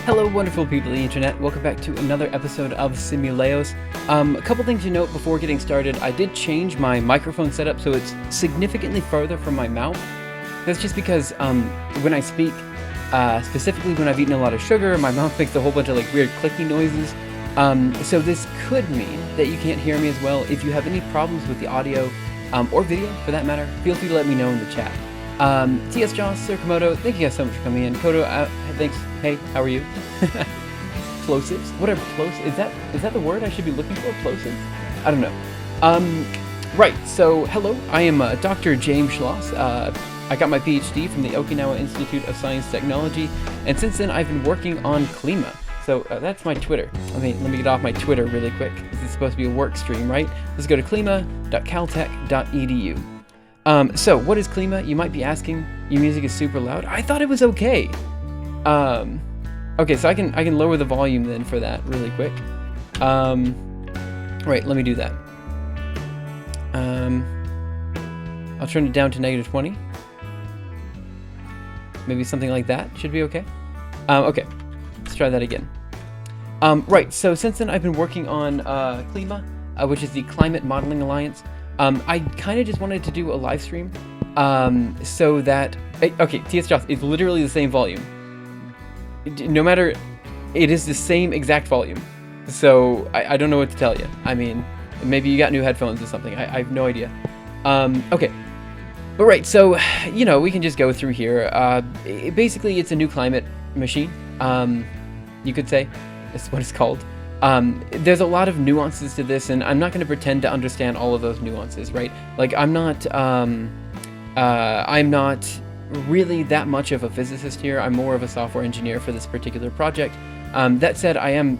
Hello, wonderful people of the internet. Welcome back to another episode of Simuleos. A couple things to note before getting started. I did change my microphone setup so it's significantly further from my mouth. That's just because when I speak, specifically when I've eaten a lot of sugar, my mouth makes a whole bunch of like weird clicking noises. So this could mean that you can't hear me as well. If you have any problems with the audio or video for that matter, feel free to let me know in the chat. TS Joss, Sir Komodo, thank you guys so much for coming in. Kodo, thanks. Hey, how are you? Plosives? What are plosives? Is that the word I should be looking for? Plosives? I don't know. Right, so hello, I am Dr. James Schloss. I got my PhD from the Okinawa Institute of Science Technology, and since then I've been working on Klima. So that's my Twitter. Let me get off my Twitter really quick. This is supposed to be a work stream, right? Let's go to klima.caltech.edu. So what is Klima? You might be asking. Your music is super loud. I thought it was okay. Okay, so I can lower the volume then for that really quick. Right, let me do that. I'll turn it down to -20. Maybe something like that should be okay. Okay, let's try that again. Right, so since then I've been working on Klima, which is the Climate Modeling Alliance. I kind of just wanted to do a live stream, so that, okay, TS Joss, it's literally the same volume. No matter, it is the same exact volume. So I don't know what to tell you. I mean, maybe you got new headphones or something. I have no idea. Okay. But right, so, you know, we can just go through here. Basically, it's a new climate machine, you could say. That's what it's called. There's a lot of nuances to this, and I'm not going to pretend to understand all of those nuances, right? Like, I'm not really that much of a physicist here. I'm more of a software engineer for this particular project. That said, my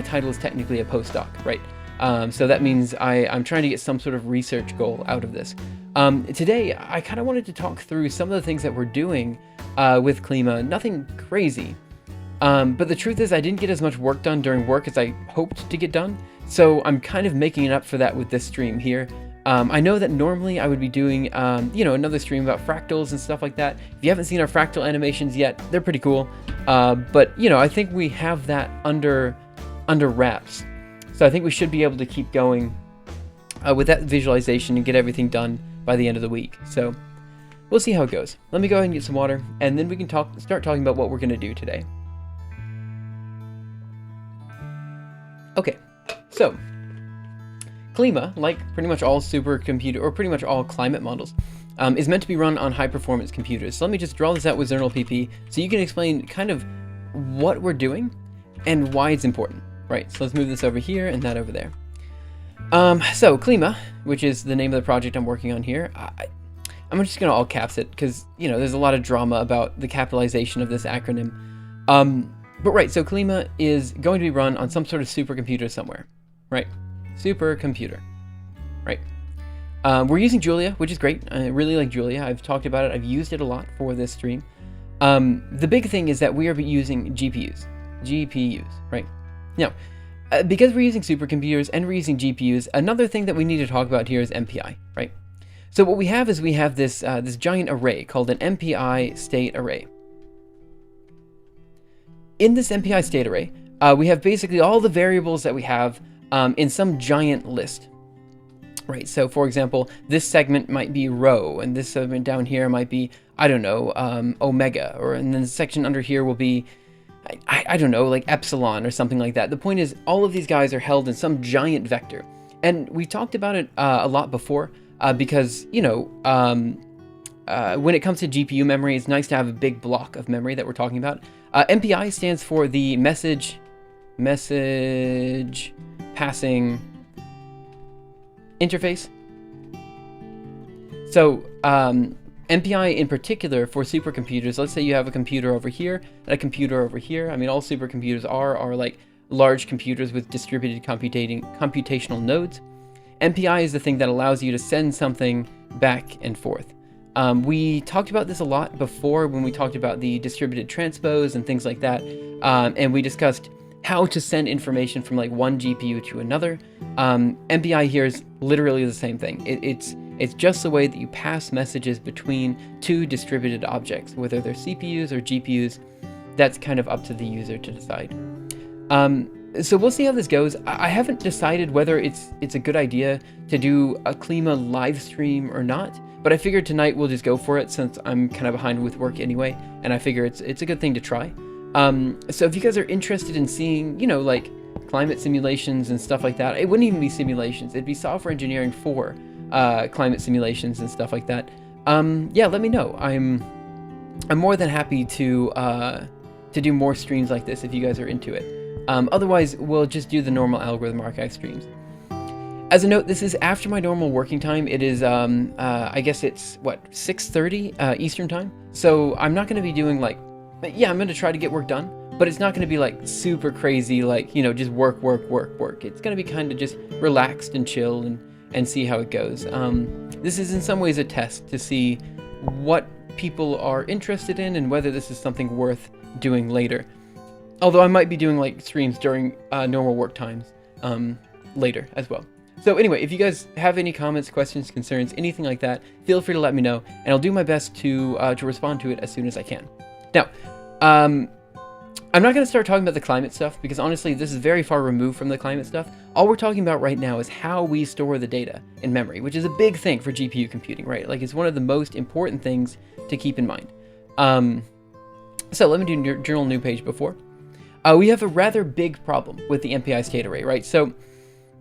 title is technically a postdoc, right? So that means I'm trying to get some sort of research goal out of this. Today, I kind of wanted to talk through some of the things that we're doing with Klima. Nothing crazy. But the truth is I didn't get as much work done during work as I hoped to get done, so I'm kind of making it up for that with this stream here. I know that normally I would be doing, another stream about fractals and stuff like that. If you haven't seen our fractal animations yet, they're pretty cool. But, I think we have that under wraps. So I think we should be able to keep going with that visualization and get everything done by the end of the week. So we'll see how it goes. Let me go ahead and get some water, and then we can start talking about what we're going to do today. Okay, so Klima, like pretty much all supercomputer or pretty much all climate models, is meant to be run on high-performance computers. So let me just draw this out with Zernal PP so you can explain kind of what we're doing and why it's important. Right, so let's move this over here and that over there. So Klima, which is the name of the project I'm working on here, I'm just going to all caps it because, there's a lot of drama about the capitalization of this acronym. But right, so Klima is going to be run on some sort of supercomputer somewhere, right? Supercomputer, right? We're using Julia, which is great. I really like Julia. I've talked about it. I've used it a lot for this stream. The big thing is that we are using GPUs, right? Now, because we're using supercomputers and we're using GPUs, another thing that we need to talk about here is MPI, right? So what we have this this giant array called an MPI state array. In this MPI state array, we have basically all the variables that we have in some giant list, right? So for example, this segment might be rho, and this segment down here might be, I don't know, omega, and then the section under here will be, I don't know, like epsilon or something like that. The point is, all of these guys are held in some giant vector. And we talked about it a lot before, because, when it comes to GPU memory, it's nice to have a big block of memory that we're talking about. MPI stands for the message passing interface. So MPI in particular for supercomputers, let's say you have a computer over here and a computer over here. I mean, all supercomputers are like large computers with distributed computational nodes. MPI is the thing that allows you to send something back and forth. We talked about this a lot before when we talked about the distributed transpose and things like that, and we discussed how to send information from like one GPU to another. MPI here is literally the same thing. It's just the way that you pass messages between two distributed objects, whether they're CPUs or GPUs. that's kind of up to the user to decide. So we'll see how this goes. I haven't decided whether it's a good idea to do a Klima live stream or not, but I figured tonight we'll just go for it since I'm kind of behind with work anyway, and I figure it's a good thing to try. So if you guys are interested in seeing, like climate simulations and stuff like that, it wouldn't even be simulations, it'd be software engineering for climate simulations and stuff like that. Yeah, let me know. I'm more than happy to do more streams like this if you guys are into it. Otherwise, we'll just do the normal Algorithm Archive streams. As a note, this is after my normal working time. It is, I guess it's, 6:30 Eastern time? So I'm not going to be doing, yeah, I'm going to try to get work done, but it's not going to be, super crazy, just work. It's going to be kind of just relaxed and chill and see how it goes. This is in some ways a test to see what people are interested in and whether this is something worth doing later. Although I might be doing streams during normal work times later as well. So anyway, if you guys have any comments, questions, concerns, anything like that, feel free to let me know, and I'll do my best to respond to it as soon as I can. Now, I'm not going to start talking about the climate stuff because honestly, this is very far removed from the climate stuff. All we're talking about right now is how we store the data in memory, which is a big thing for GPU computing, right? It's one of the most important things to keep in mind. So let me do journal new page before. We have a rather big problem with the MPI state array, right? So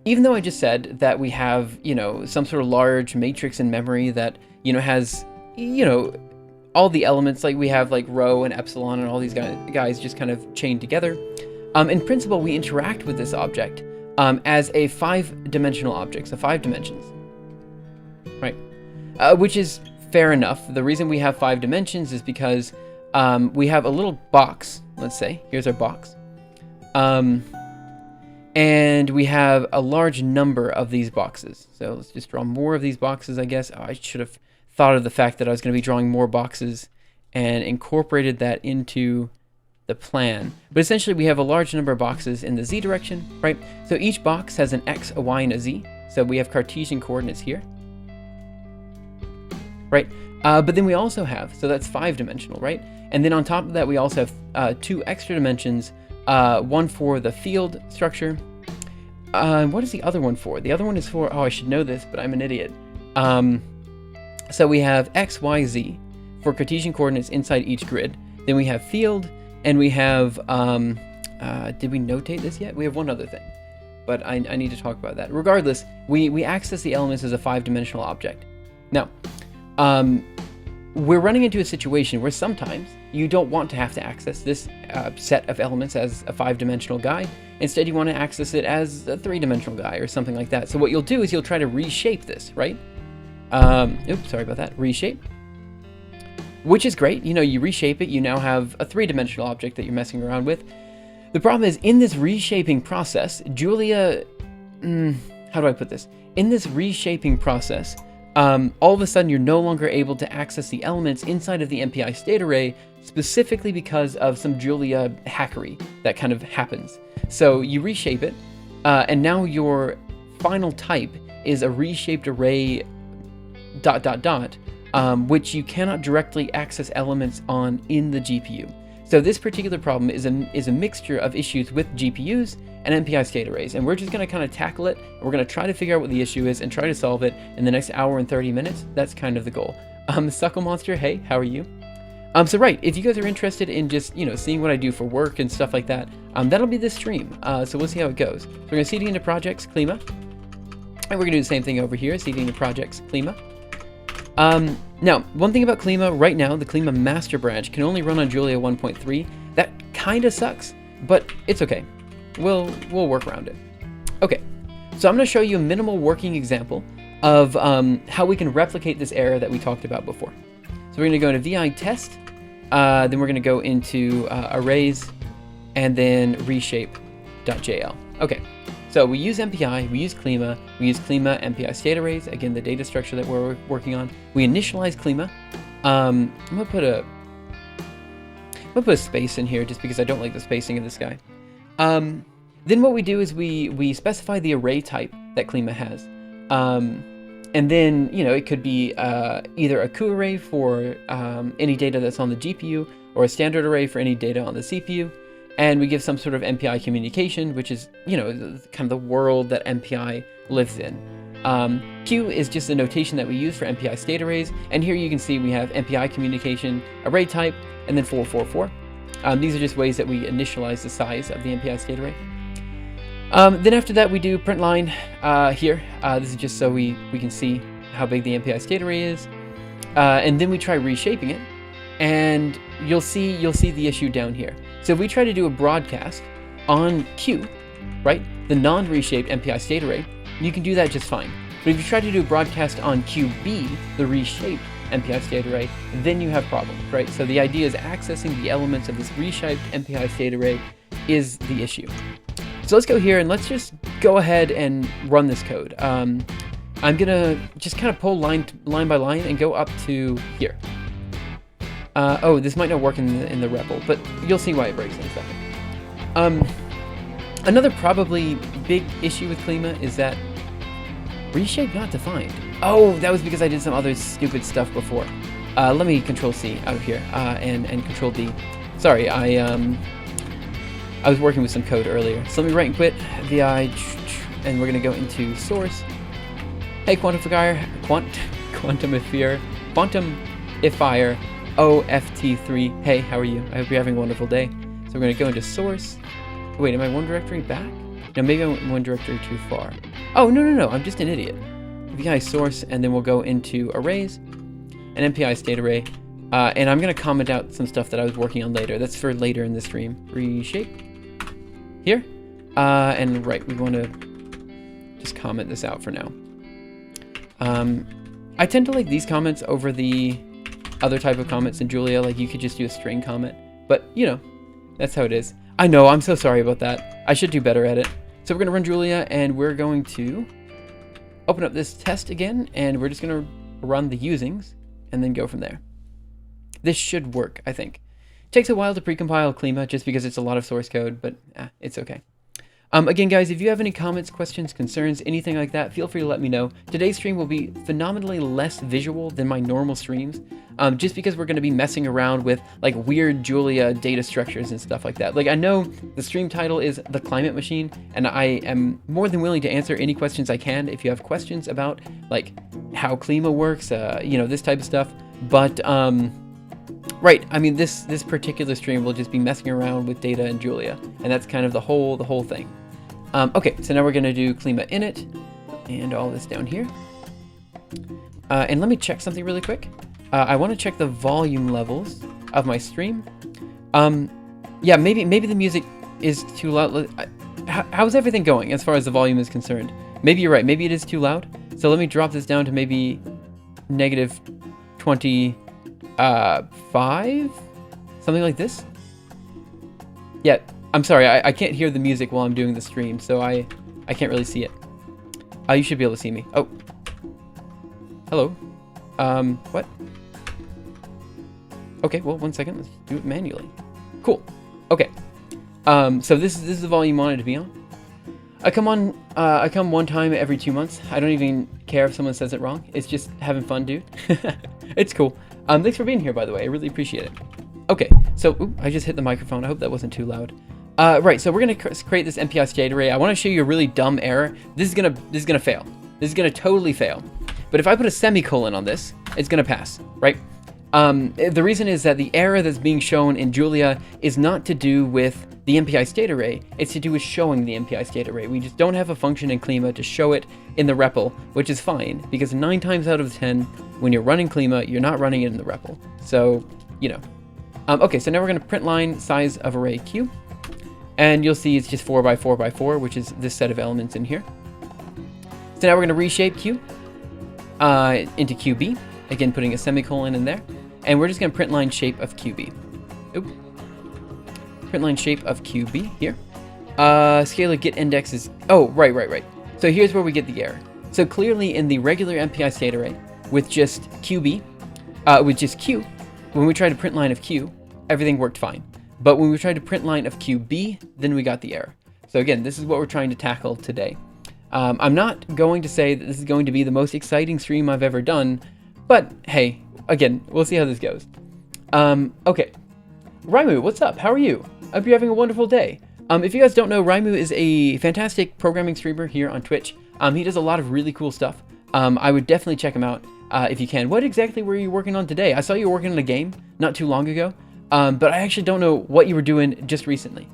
even though I just said that we have, some sort of large matrix in memory that, has, all the elements, we have rho and epsilon and all these guys just kind of chained together. In principle, we interact with this object as a 5-dimensional object, so 5 dimensions, right? Which is fair enough. The reason we have 5 dimensions is because we have a little box, let's say, here's our box. And we have a large number of these boxes. So let's just draw more of these boxes, I guess. Oh, I should have thought of the fact that I was going to be drawing more boxes and incorporated that into the plan. But essentially, we have a large number of boxes in the z direction, right? So each box has an x, a y, and a z. So we have Cartesian coordinates here, right? But then we also have, so that's 5-dimensional, right? And then on top of that, we also have 2 extra dimensions, one for the field structure. What is the other one for? The other one is for, oh, I should know this, but I'm an idiot. So we have x, y, z for Cartesian coordinates inside each grid. Then we have field, and we have, did we notate this yet? We have one other thing, but I need to talk about that. Regardless, we access the elements as a 5-dimensional object. Now, we're running into a situation where sometimes you don't want to have to access this set of elements as a 5-dimensional guy. Instead, you want to access it as a 3-dimensional guy or something like that. So what you'll do is you'll try to reshape this, right? Oops, sorry about that. Reshape. Which is great. You reshape it, you now have a 3-dimensional object that you're messing around with. The problem is, in this reshaping process, Julia... how do I put this? In this reshaping process, all of a sudden you're no longer able to access the elements inside of the MPI state array, specifically because of some Julia hackery that kind of happens. So you reshape it, and now your final type is a reshaped array ... which you cannot directly access elements on in the GPU. So this particular problem is a mixture of issues with GPUs and MPI state arrays, and we're just going to kind of tackle it. We're going to try to figure out what the issue is and try to solve it in the next hour and 30 minutes. That's kind of the goal. Suckle Monster, hey, how are you? So right, if you guys are interested in just, seeing what I do for work and stuff like that, that'll be this stream. So we'll see how it goes. So we're going to CD into projects, Klima. And we're going to do the same thing over here, CD into projects, Klima. Now, one thing about Klima, right now, the Klima master branch can only run on Julia 1.3. That kind of sucks, but it's okay. We'll work around it. Okay, so I'm going to show you a minimal working example of how we can replicate this error that we talked about before. So we're going to go into VI test, then we're going to go into arrays, and then reshape.jl. Okay, so we use MPI, we use Klima MPI state arrays, again, the data structure that we're working on. We initialize Klima. I'm gonna put a space in here just because I don't like the spacing of this guy. Then what we do is we specify the array type that Klima has. And And then, you know, it could be either a coup array for any data that's on the GPU, or a standard array for any data on the CPU. And we give some sort of MPI communication, which is, you know, kind of the world that MPI lives in. Q is just the notation that we use for MPI state arrays. And here you can see we have MPI communication, array type, and then 444. These are just ways that we initialize the size of the MPI state array. Then after that, we do print line here. This is just so we can see how big the MPI state array is. And then we try reshaping it, and you'll see the issue down here. So if we try to do a broadcast on Q, right, the non-reshaped MPI state array, you can do that just fine. But if you try to do a broadcast on QB, the reshaped MPI state array, then you have problems, right? So the idea is accessing the elements of this reshaped MPI state array is the issue. So let's go here and let's just go ahead and run this code. I'm gonna just kind of pull line by line and go up to here. Oh, this might not work in the REPL, but you'll see why it breaks in a second. Another probably big issue with Klima is that reshape not defined. Oh, that was because I did some other stupid stuff before. Let me Control C out of here and Control D. Sorry, I was working with some code earlier. So let me write and quit vi, and we're gonna go into source. Hey, quantifier, quantumifier, OFT3. Hey, how are you? I hope you're having a wonderful day. So we're gonna go into source. Wait, am I one directory back? No, maybe I went one directory too far. Oh, no, I'm just an idiot. vi source, and then we'll go into arrays, an MPI state array, and I'm gonna comment out some stuff that I was working on later. That's for later in the stream. Reshape here, and right, we want to just comment this out for now. I tend to like these comments over the other type of comments in Julia. Like, you could just do a string comment, but you know, that's how it is. I know, I'm so sorry about that. I should do better at it. So we're gonna run Julia, and we're going to open up this test again, and we're just gonna run the usings and then go from there. This should work, I think. Takes a while to precompile Klima just because it's a lot of source code, but it's okay. Again, guys, if you have any comments, questions, concerns, anything like that, feel free to let me know. Today's stream will be phenomenally less visual than my normal streams, just because we're going to be messing around with like weird Julia data structures and stuff like that. Like, I know the stream title is The Climate Machine, and I am more than willing to answer any questions I can if you have questions about like how Klima works, you know, this type of stuff. But right, I mean, this particular stream will just be messing around with data in Julia, and that's kind of the whole thing. Okay, so now we're gonna do Klima init and all this down here. And let me check something really quick. I want to check the volume levels of my stream. Yeah, maybe the music is too loud. How's everything going as far as the volume is concerned? Maybe you're right. Maybe it is too loud. So let me drop this down to maybe -25, something like this. Yeah, I'm sorry, I can't hear the music while I'm doing the stream, so I can't really see it. You should be able to see me. Oh, hello. What? Okay, well, 1 second. Let's do it manually. Cool. Okay. So this is the volume you wanted to be on. I come one time every 2 months. I don't even care if someone says it wrong. It's just having fun, dude. It's cool. Thanks for being here, by the way. I really appreciate it. Okay, so I just hit the microphone. I hope that wasn't too loud. Right, so we're gonna create this MPI state array. I want to show you a really dumb error. This is gonna fail. This is gonna totally fail. But if I put a semicolon on this, it's gonna pass, right? The reason is that the error that's being shown in Julia is not to do with the MPI state array. It's to do with showing the MPI state array. We just don't have a function in Klima to show it in the REPL, which is fine, because 9 times out of 10, when you're running Klima, you're not running it in the REPL. So, you know. Okay, so now we're going to print line size of array Q. And you'll see it's just 4 by 4 by 4, which is this set of elements in here. So now we're going to reshape Q into QB. Again, putting a semicolon in there. And we're just going to print line shape of QB. Oop. Print line shape of QB here. Scalar get index is... Oh, right. So here's where we get the error. So clearly in the regular MPI state array, with just QB, with just Q, when we tried to print line of Q, everything worked fine. But when we tried to print line of QB, then we got the error. So again, this is what we're trying to tackle today. I'm not going to say that this is going to be the most exciting stream I've ever done, but hey, again, we'll see how this goes. Okay. Raimu, what's up? How are you? I hope you're having a wonderful day. If you guys don't know, Raimu is a fantastic programming streamer here on Twitch. He does a lot of really cool stuff. I would definitely check him out if you can. What exactly were you working on today? I saw you were working on a game not too long ago, but I actually don't know what you were doing just recently.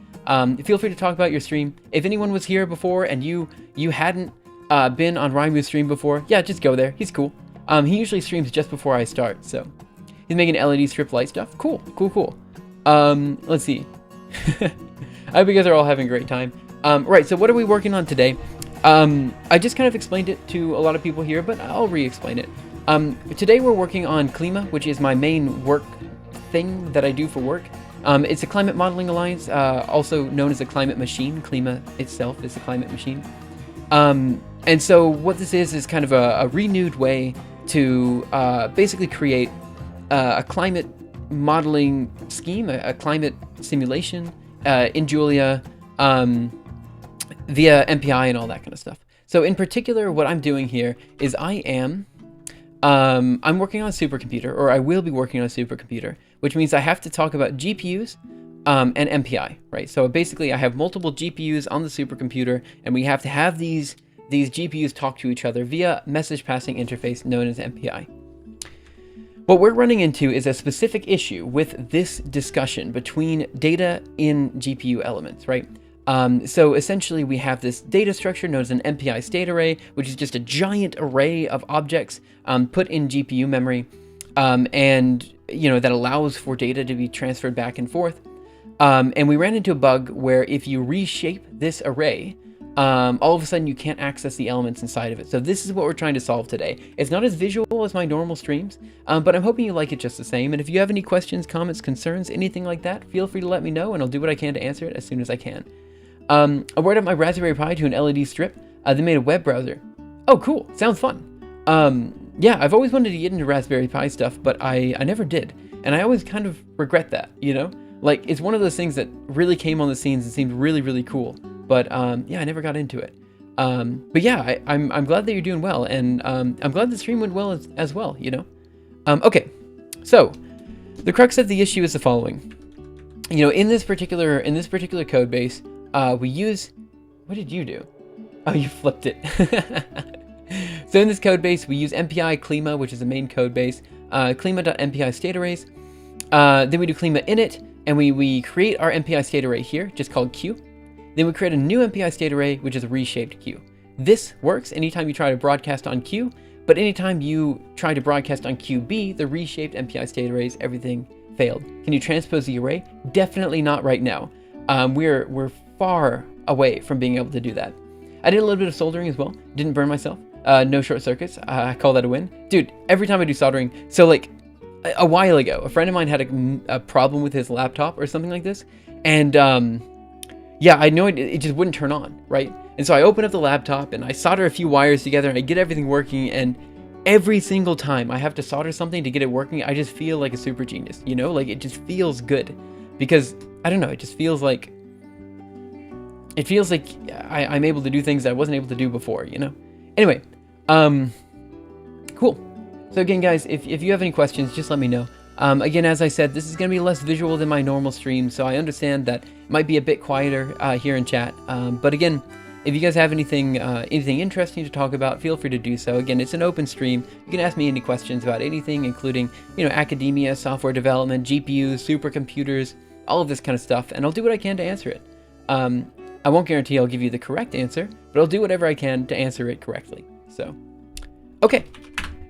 Feel free to talk about your stream. If anyone was here before and you hadn't been on Raimu's stream before, yeah, just go there. He's cool. He usually streams just before I start, so he's making LED strip light stuff. Cool, cool, cool. Let's see. I hope you guys are all having a great time. Right, so what are we working on today? I just kind of explained it to a lot of people here, but I'll re-explain it. Today we're working on Klima, which is my main work thing that I do for work. It's a climate modeling alliance, also known as a climate machine. Klima itself is a climate machine. And so what this is kind of a renewed way to basically create a climate modeling scheme, a climate simulation in Julia via MPI and all that kind of stuff. So in particular, what I'm doing here is I'm working on a supercomputer, or I will be working on a supercomputer, which means I have to talk about GPUs and MPI, right? So basically I have multiple GPUs on the supercomputer, and we have to have these GPUs talk to each other via message passing interface known as MPI. What we're running into is a specific issue with this discussion between data in GPU elements, right? So essentially we have this data structure known as an MPI state array, which is just a giant array of objects put in GPU memory, and that allows for data to be transferred back and forth. And we ran into a bug where if you reshape this array, all of a sudden you can't access the elements inside of it. So this is what we're trying to solve today. It's not as visual as my normal streams, but I'm hoping you like it just the same. And if you have any questions, comments, concerns, anything like that, feel free to let me know and I'll do what I can to answer it as soon as I can. I wired up my Raspberry Pi to an LED strip. They made a web browser. Oh, cool. Sounds fun. Yeah, I've always wanted to get into Raspberry Pi stuff, but I never did. And I always kind of regret that, Like, it's one of those things that really came on the scenes and seemed really, really cool. But yeah, I never got into it. But yeah, I'm glad that you're doing well, and I'm glad the stream went well as well. Okay, so the crux of the issue is the following. In this particular code base, we use. What did you do? Oh, you flipped it. So in this code base, we use MPI Klima, which is the main code base. Klima.mpi state arrays. Then we do Klima init, and we create our MPI state array here, just called Q. Then we create a new MPI state array, which is a reshaped Q. This works anytime you try to broadcast on Q, but anytime you try to broadcast on QB, the reshaped MPI state arrays, everything failed. Can you transpose the array? Definitely not right now. We're far away from being able to do that. I did a little bit of soldering as well. Didn't burn myself. No short circuits. I call that a win. Dude, every time I do soldering, so like a while ago, a friend of mine had a problem with his laptop or something like this, and yeah, I know it just wouldn't turn on, right? And so I open up the laptop and I solder a few wires together and I get everything working, and every single time I have to solder something to get it working, I just feel like a super genius, Like, it just feels good. Because, I don't know, it just feels like... It feels like I'm able to do things that I wasn't able to do before, Anyway, cool. So again, guys, if you have any questions, just let me know. Again, as I said, this is going to be less visual than my normal stream, so I understand that it might be a bit quieter here in chat. But again, if you guys have anything interesting to talk about, feel free to do so. Again, it's an open stream. You can ask me any questions about anything, including, academia, software development, GPUs, supercomputers, all of this kind of stuff, and I'll do what I can to answer it. I won't guarantee I'll give you the correct answer, but I'll do whatever I can to answer it correctly. So, okay.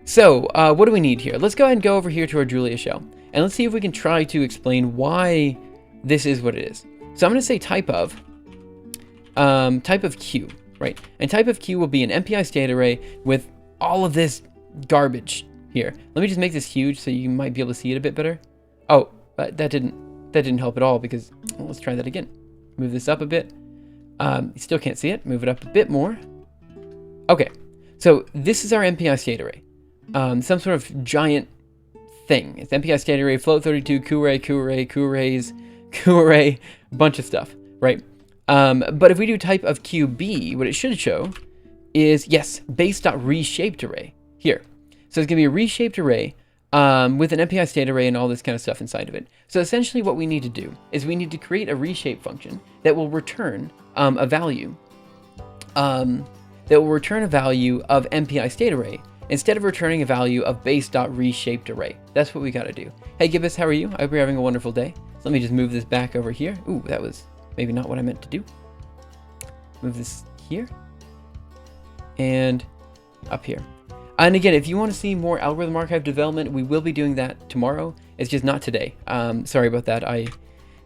So, what do we need here? Let's go ahead and go over here to our Julia shell, and let's see if we can try to explain why this is what it is. So I'm going to say type of Q, right? And type of Q will be an MPI state array with all of this garbage here. Let me just make this huge so you might be able to see it a bit better. Oh, that didn't help at all, because, well, let's try that again. Move this up a bit. You still can't see it. Move it up a bit more. Okay, so this is our MPI state array. Some sort of giant thing. It's MPI state array, float32, Q array, bunch of stuff, right? But if we do type of QB, what it should show is, yes, base.reshaped array here. So it's going to be a reshaped array with an MPI state array and all this kind of stuff inside of it. So essentially what we need to do is we need to create a reshape function that will return a value of MPI state array instead of returning a value of base.reshaped array. That's what we got to do. Hey Gibbous, how are you? I hope you're having a wonderful day. So let me just move this back over here. Ooh, that was maybe not what I meant to do. Move this here and up here. And again, if you want to see more algorithm archive development, we will be doing that tomorrow. It's just not today. Sorry about that. I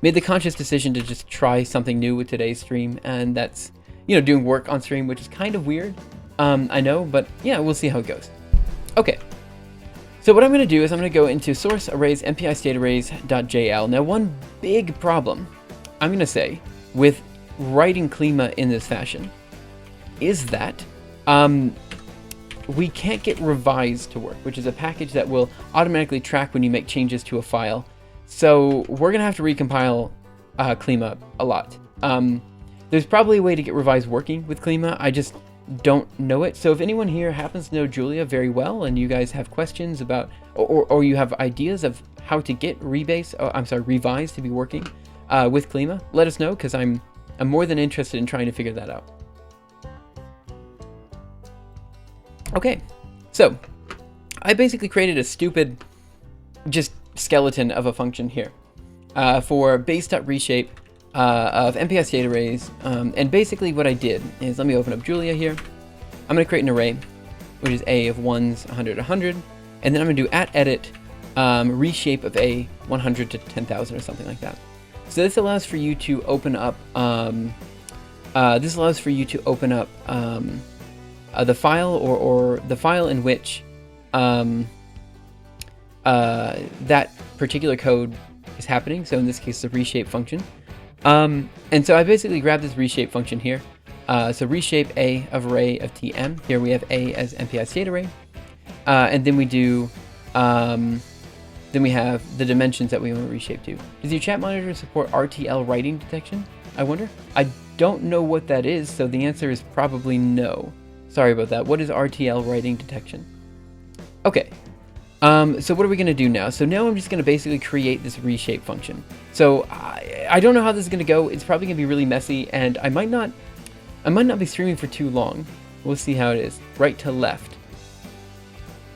made the conscious decision to just try something new with today's stream, and that's, doing work on stream, which is kind of weird. I know, but yeah, we'll see how it goes. Okay. So what I'm going to do is I'm going to go into source arrays MPI state arrays.jl. Now, one big problem I'm going to say with writing Klima in this fashion is that we can't get revise to work, which is a package that will automatically track when you make changes to a file. So we're going to have to recompile Klima a lot. There's probably a way to get revise working with Klima. I just don't know it. So if anyone here happens to know Julia very well and you guys have questions about, or you have ideas of how to get revise to be working with Klima, let us know, because I'm more than interested in trying to figure that out. Okay, so I basically created a stupid just skeleton of a function here for base.reshape of MPI state arrays. And basically what I did is, let me open up Julia here. I'm going to create an array, which is A of 1s, 100, 100. And then I'm going to do @edit reshape of A 100 to 10,000 or something like that. So this allows for you to open up the file or the file in which that particular code is happening. So in this case, the reshape function. And so I basically grabbed this reshape function here. So reshape A of array of TM. Here we have A as MPI state array. And then we do, then we have the dimensions that we want to reshape to. Does your chat monitor support RTL writing detection? I wonder. I don't know what that is, so the answer is probably no. Sorry about that. What is RTL writing detection? Okay. So what are we going to do now? So now I'm just going to basically create this reshape function. So I don't know how this is going to go. It's probably going to be really messy, and I might not be streaming for too long. We'll see how it is. Right to left.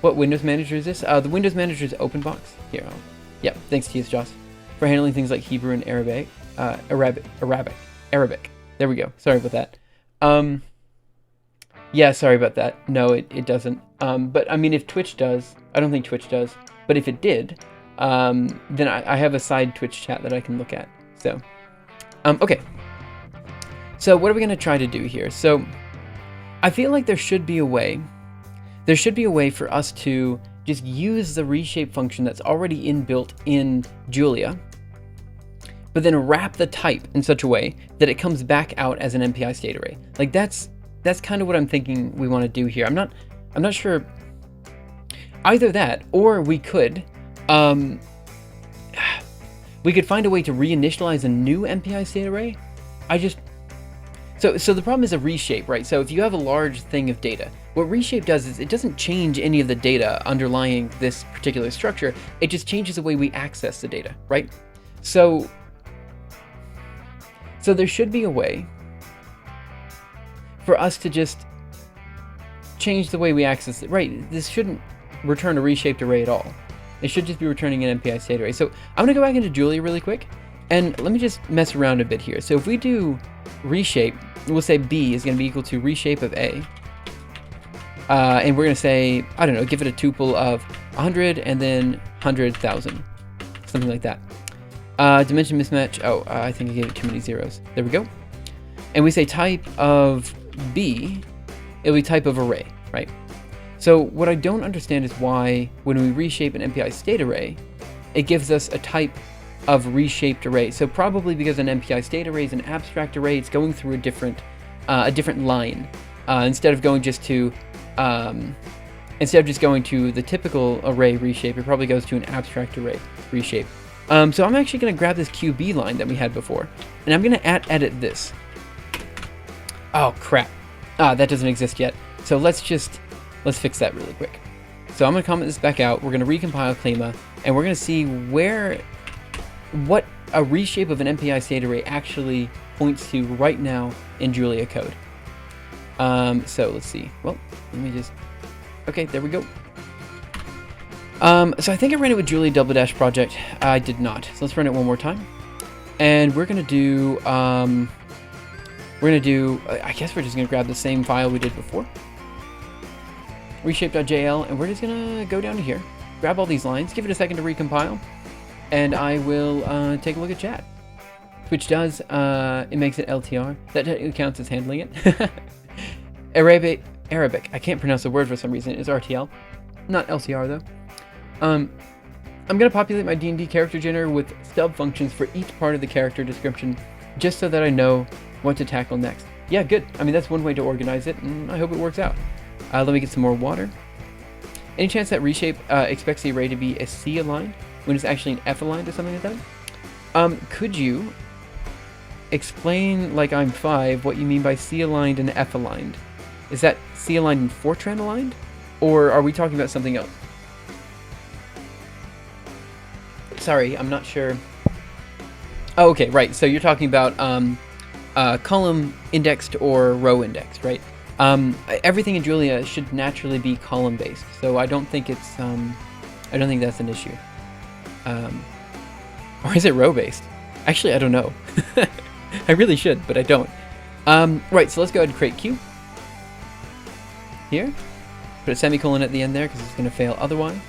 What Windows Manager is this? The Windows Manager is OpenBox. Here. Yep. Thanks, TS Joss, for handling things like Hebrew and Arabic. Arabic. There we go. Sorry about that. Yeah, sorry about that. No, it doesn't. But I mean, if Twitch does, I don't think Twitch does, but if it did, then I have a side Twitch chat that I can look at. So, okay. So what are we going to try to do here? So I feel like there should be a way for us to just use the reshape function that's already inbuilt in Julia, but then wrap the type in such a way that it comes back out as an MPI state array. Like that's kind of what I'm thinking we want to do here. I'm not sure. Either that, or we could find a way to reinitialize a new MPI state array. So the problem is a reshape, right? So if you have a large thing of data, what reshape does is it doesn't change any of the data underlying this particular structure. It just changes the way we access the data, right? So there should be a way for us to just change the way we access it. Right, this shouldn't return a reshaped array at all. It should just be returning an MPI state array. So I'm gonna go back into Julia really quick, and let me just mess around a bit here. So if we do reshape, we'll say B is gonna be equal to reshape of A. And we're gonna say, I don't know, give it a tuple of 100 and then 100,000, something like that. Dimension mismatch, I think I gave it too many zeros. There we go. And we say type of B, it'll be type of array, right? So what I don't understand is why when we reshape an MPI state array, it gives us a type of reshaped array. So probably because an MPI state array is an abstract array, it's going through a different line. Instead of just going to the typical array reshape, it probably goes to an abstract array reshape. So I'm actually going to grab this QB line that we had before, and I'm going to edit this. Oh crap. that doesn't exist yet. So let's fix that really quick. So I'm going to comment this back out. We're going to recompile Klima, and we're going to see what a reshape of an MPI state array actually points to right now in Julia code. So let's see. Well, let me just... Okay, there we go. So I think I ran it with Julia double dash project. I did not. So let's run it one more time. And we're going to do... I guess we're just going to grab the same file we did before. Reshape.jl, and we're just going to go down to here. Grab all these lines. Give it a second to recompile. And I will take a look at chat. Which does, it makes it LTR. That technically counts as handling it. Arabic. I can't pronounce the word for some reason. It's RTL. Not LCR though. I'm going to populate my D&D character generator with stub functions for each part of the character description, just so that I know what to tackle next. Yeah, good. I mean, that's one way to organize it, and I hope it works out. Let me get some more water. Any chance that reshape expects the array to be a C aligned when it's actually an F aligned or something like that? Could you explain, like I'm 5, what you mean by C aligned and F aligned? Is that C aligned and Fortran aligned? Or are we talking about something else? Sorry, I'm not sure. Oh, okay, right. So you're talking about column indexed or row indexed, right? Everything in Julia should naturally be column based, so I don't think it's I don't think that's an issue. Or is it row based? Actually, I don't know. I really should, but I don't. Right, so let's go ahead and create Q. Here. Put a semicolon at the end there because it's going to fail otherwise.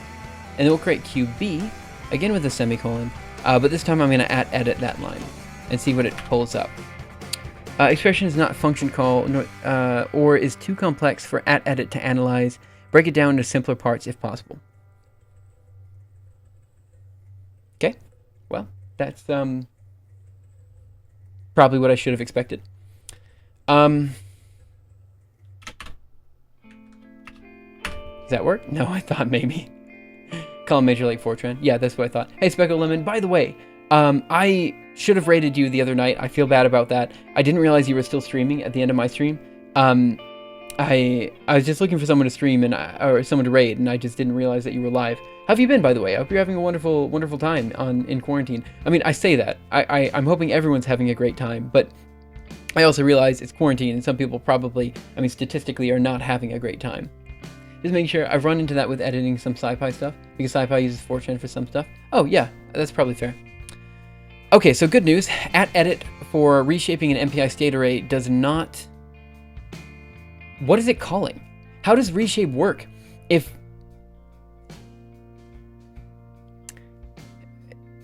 And then we'll create QB, again with a semicolon, but this time I'm going to edit that line and see what it pulls up. Expression is not function call, or is too complex for @edit to analyze. Break it down into simpler parts if possible. Okay, well, that's probably what I should have expected. Does that work? No, I thought maybe. Column Major Lake Fortran. Yeah, that's what I thought. Hey, Speckle Lemon, by the way, I should have rated you the other night. I feel bad about that. I didn't realize you were still streaming at the end of my stream. I was just looking for someone to stream or someone to raid, and I just didn't realize that you were live. How have you been, by the way? I hope you're having a wonderful, wonderful time in quarantine. I mean, I say that. I'm hoping everyone's having a great time, but I also realize it's quarantine, and some people probably, I mean, statistically, are not having a great time. Just making sure. I've run into that with editing some SciPy stuff, because SciPy uses Fortran for some stuff. Oh, yeah, that's probably fair. Okay, so good news. @edit for reshaping an MPI state array does not... What is it calling? How does reshape work? If...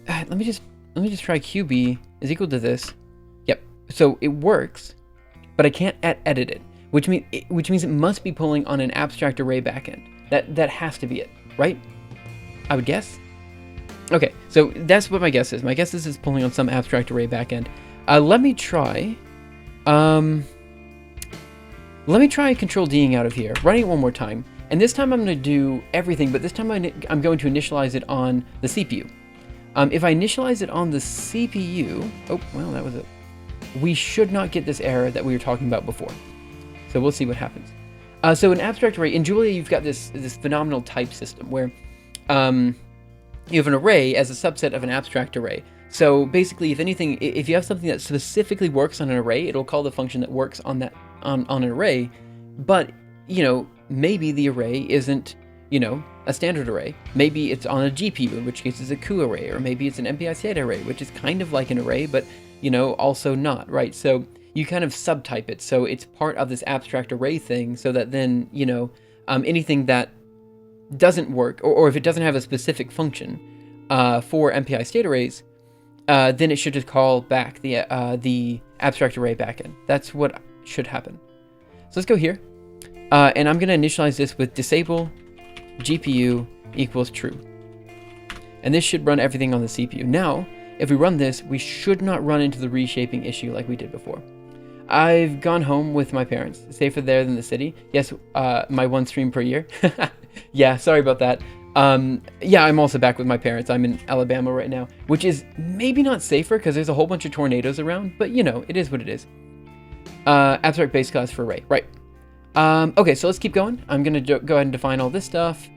let me just try QB is equal to this. Yep. So it works, but I can't edit it, which means it must be pulling on an abstract array backend. That has to be it, right? I would guess. Okay, so that's what my guess is. My guess is it's pulling on some abstract array backend. Let me try Control D'ing out of here, running it one more time, and this time I'm going to do everything, but this time I'm going to initialize it on the CPU. If I initialize it on the CPU, oh, well, that was it. We should not get this error that we were talking about before. So we'll see what happens. So an abstract array, in Julia, you've got this phenomenal type system where you have an array as a subset of an abstract array. So basically, if anything, if you have something that specifically works on an array, it'll call the function that works on that on an array. But, you know, maybe the array isn't, you know, a standard array. Maybe it's on a GPU, in which case it's a CU array, or maybe it's an MPI state array, which is kind of like an array, but, you know, also not, right? So you kind of subtype it, so it's part of this abstract array thing, so that then, you know, anything that doesn't work, or if it doesn't have a specific function for MPI state arrays, then it should just call back the abstract array backend. That's what should happen. So let's go here, and I'm going to initialize this with disable GPU equals true. And this should run everything on the CPU. Now, if we run this, we should not run into the reshaping issue like we did before. I've gone home with my parents, safer there than the city. Yes, my one stream per year. Yeah, sorry about that. Yeah, I'm also back with my parents. I'm in Alabama right now, which is maybe not safer because there's a whole bunch of tornadoes around, but you know, it is what it is. Abstract base class for array, right. Okay, so let's keep going. I'm going to go ahead and define all this stuff.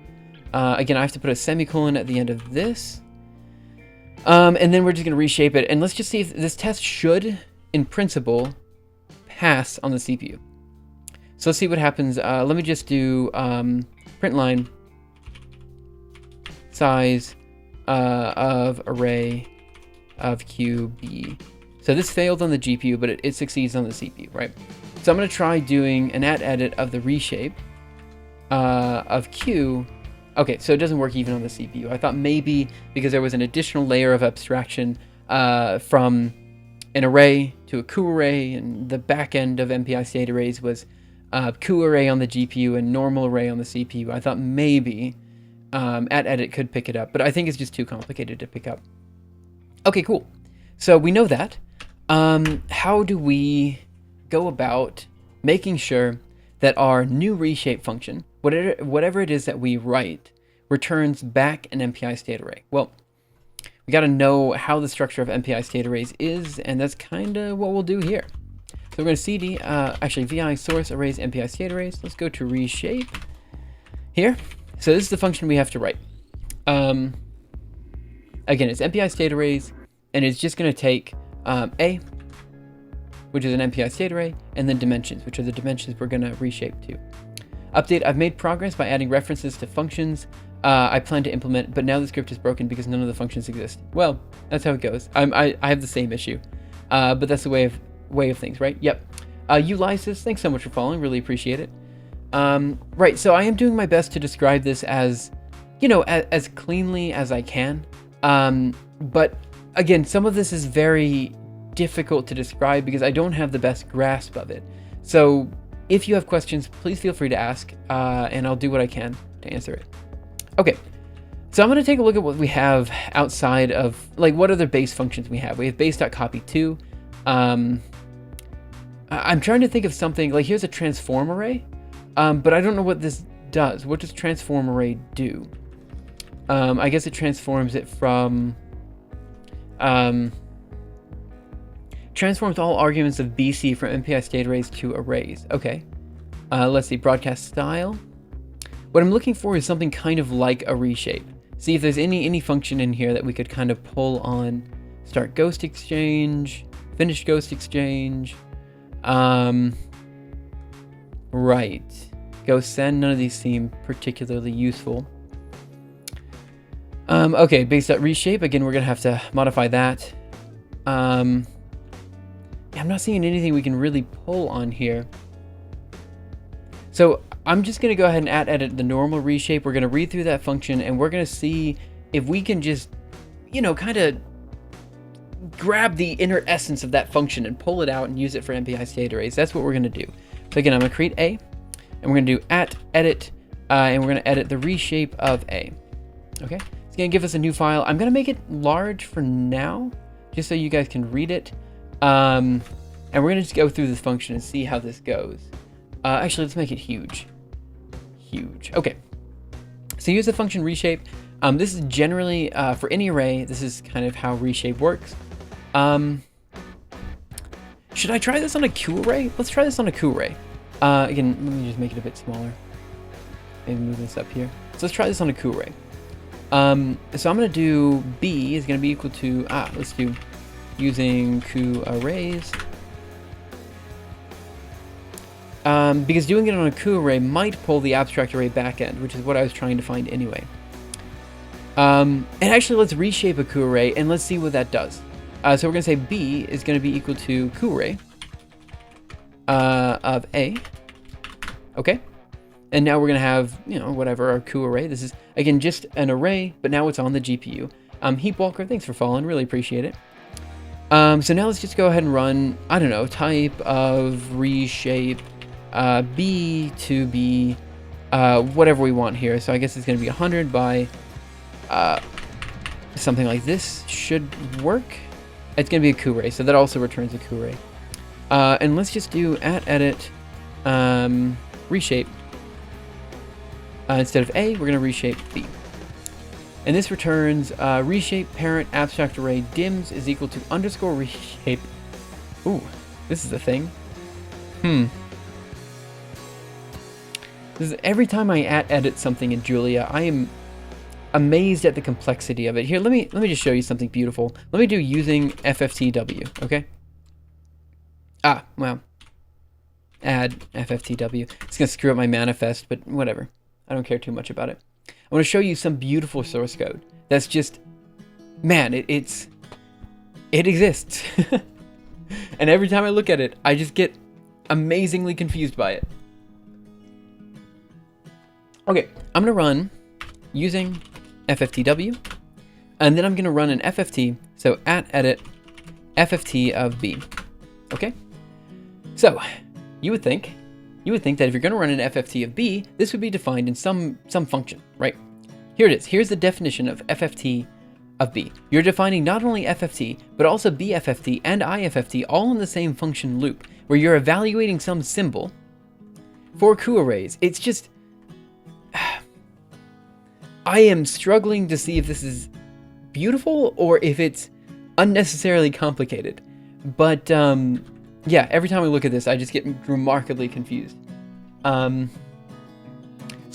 Again, I have to put a semicolon at the end of this. And then we're just going to reshape it. And let's just see if this test should, in principle, pass on the CPU. So let's see what happens. Let me just do print line size of array of QB. So this failed on the GPU, but it succeeds on the CPU, right? So I'm going to try doing an edit of the reshape of Q. Okay, so it doesn't work even on the CPU. I thought maybe because there was an additional layer of abstraction from an array to a Q array, and the back end of MPI state arrays was Q array on the GPU and normal array on the CPU. I thought maybe edit could pick it up, but I think it's just too complicated to pick up. Okay, cool. So we know that. How do we go about making sure that our new reshape function, whatever it is that we write, returns back an MPI state array? Well, we got to know how the structure of MPI state arrays is, and that's kind of what we'll do here. So we're going to cd, actually vi source arrays MPI state arrays. Let's go to reshape here. So this is the function we have to write. Again, it's MPI state arrays, and it's just going to take A, which is an MPI state array, and then dimensions, which are the dimensions we're going to reshape to. Update, I've made progress by adding references to functions I plan to implement, but now the script is broken because none of the functions exist. Well, that's how it goes. I have the same issue, but that's the way of things, right? Yep. Ulysis, thanks so much for following. Really appreciate it. Right, so I am doing my best to describe this as, as cleanly as I can. But again, some of this is very difficult to describe because I don't have the best grasp of it. So if you have questions, please feel free to ask, and I'll do what I can to answer it. Okay, so I'm going to take a look at what we have outside of, like, what other base functions we have. We have base.copy2. I'm trying to think of something, like here's a transform array, but I don't know what this does. What does transform array do? I guess it transforms it from, transforms all arguments of BC from MPI state arrays to arrays. Okay, let's see, broadcast style. What I'm looking for is something kind of like a reshape. See if there's any function in here that we could kind of pull on. Start ghost exchange, finish ghost exchange. Right. Go send, none of these seem particularly useful. Okay, base.reshape, again, we're gonna have to modify that. I'm not seeing anything we can really pull on here. So I'm just gonna go ahead and edit the normal reshape. We're gonna read through that function and we're gonna see if we can just, kind of grab the inner essence of that function and pull it out and use it for MPI state arrays. That's what we're gonna do. So again, I'm gonna create A, and we're gonna do edit, and we're gonna edit the reshape of A. Okay, it's gonna give us a new file. I'm gonna make it large for now, just so you guys can read it. And we're gonna just go through this function and see how this goes. Actually, let's make it huge. Huge. Okay. So here's the function reshape. This is generally, for any array, this is kind of how reshape works. Should I try this on a Q array? Let's try this on a Q array. Again, let me just make it a bit smaller. Maybe move this up here. So let's try this on a Q array. So I'm going to do B is going to be equal to, let's do using Q arrays. Because doing it on a Q array might pull the abstract array backend, which is what I was trying to find anyway. And actually, let's reshape a Q array and let's see what that does. So we're going to say B is going to be equal to Q array of A. Okay. And now we're going to have, whatever, our Q array. This is, again, just an array, but now it's on the GPU. Heapwalker, thanks for following. Really appreciate it. So now let's just go ahead and run, I don't know, type of reshape B to be whatever we want here. So I guess it's going to be 100 by something like this should work. It's going to be a Q array, so that also returns a Q array. And let's just do edit reshape. Instead of A, we're going to reshape B. And this returns reshape parent abstract array dims is equal to underscore reshape. Ooh, this is a thing. Every time I edit something in Julia, I am amazed at the complexity of it. Here, let me just show you something beautiful. Let me do using FFTW, okay? Ah, well. Add FFTW. It's gonna screw up my manifest, but whatever. I don't care too much about it. I want to show you some beautiful source code that's just, man, it exists. And every time I look at it, I just get amazingly confused by it. Okay, I'm gonna run using FFTW, and then I'm gonna run an FFT, so @edit FFT of B. Okay? So, you would think that if you're gonna run an FFT of B, this would be defined in some function, right? Here it is. Here's the definition of FFT of B. You're defining not only FFT, but also BFFT and IFFT all in the same function loop, where you're evaluating some symbol for Q arrays. It's just, I am struggling to see if this is beautiful or if it's unnecessarily complicated. But yeah, every time I look at this, I just get remarkably confused. So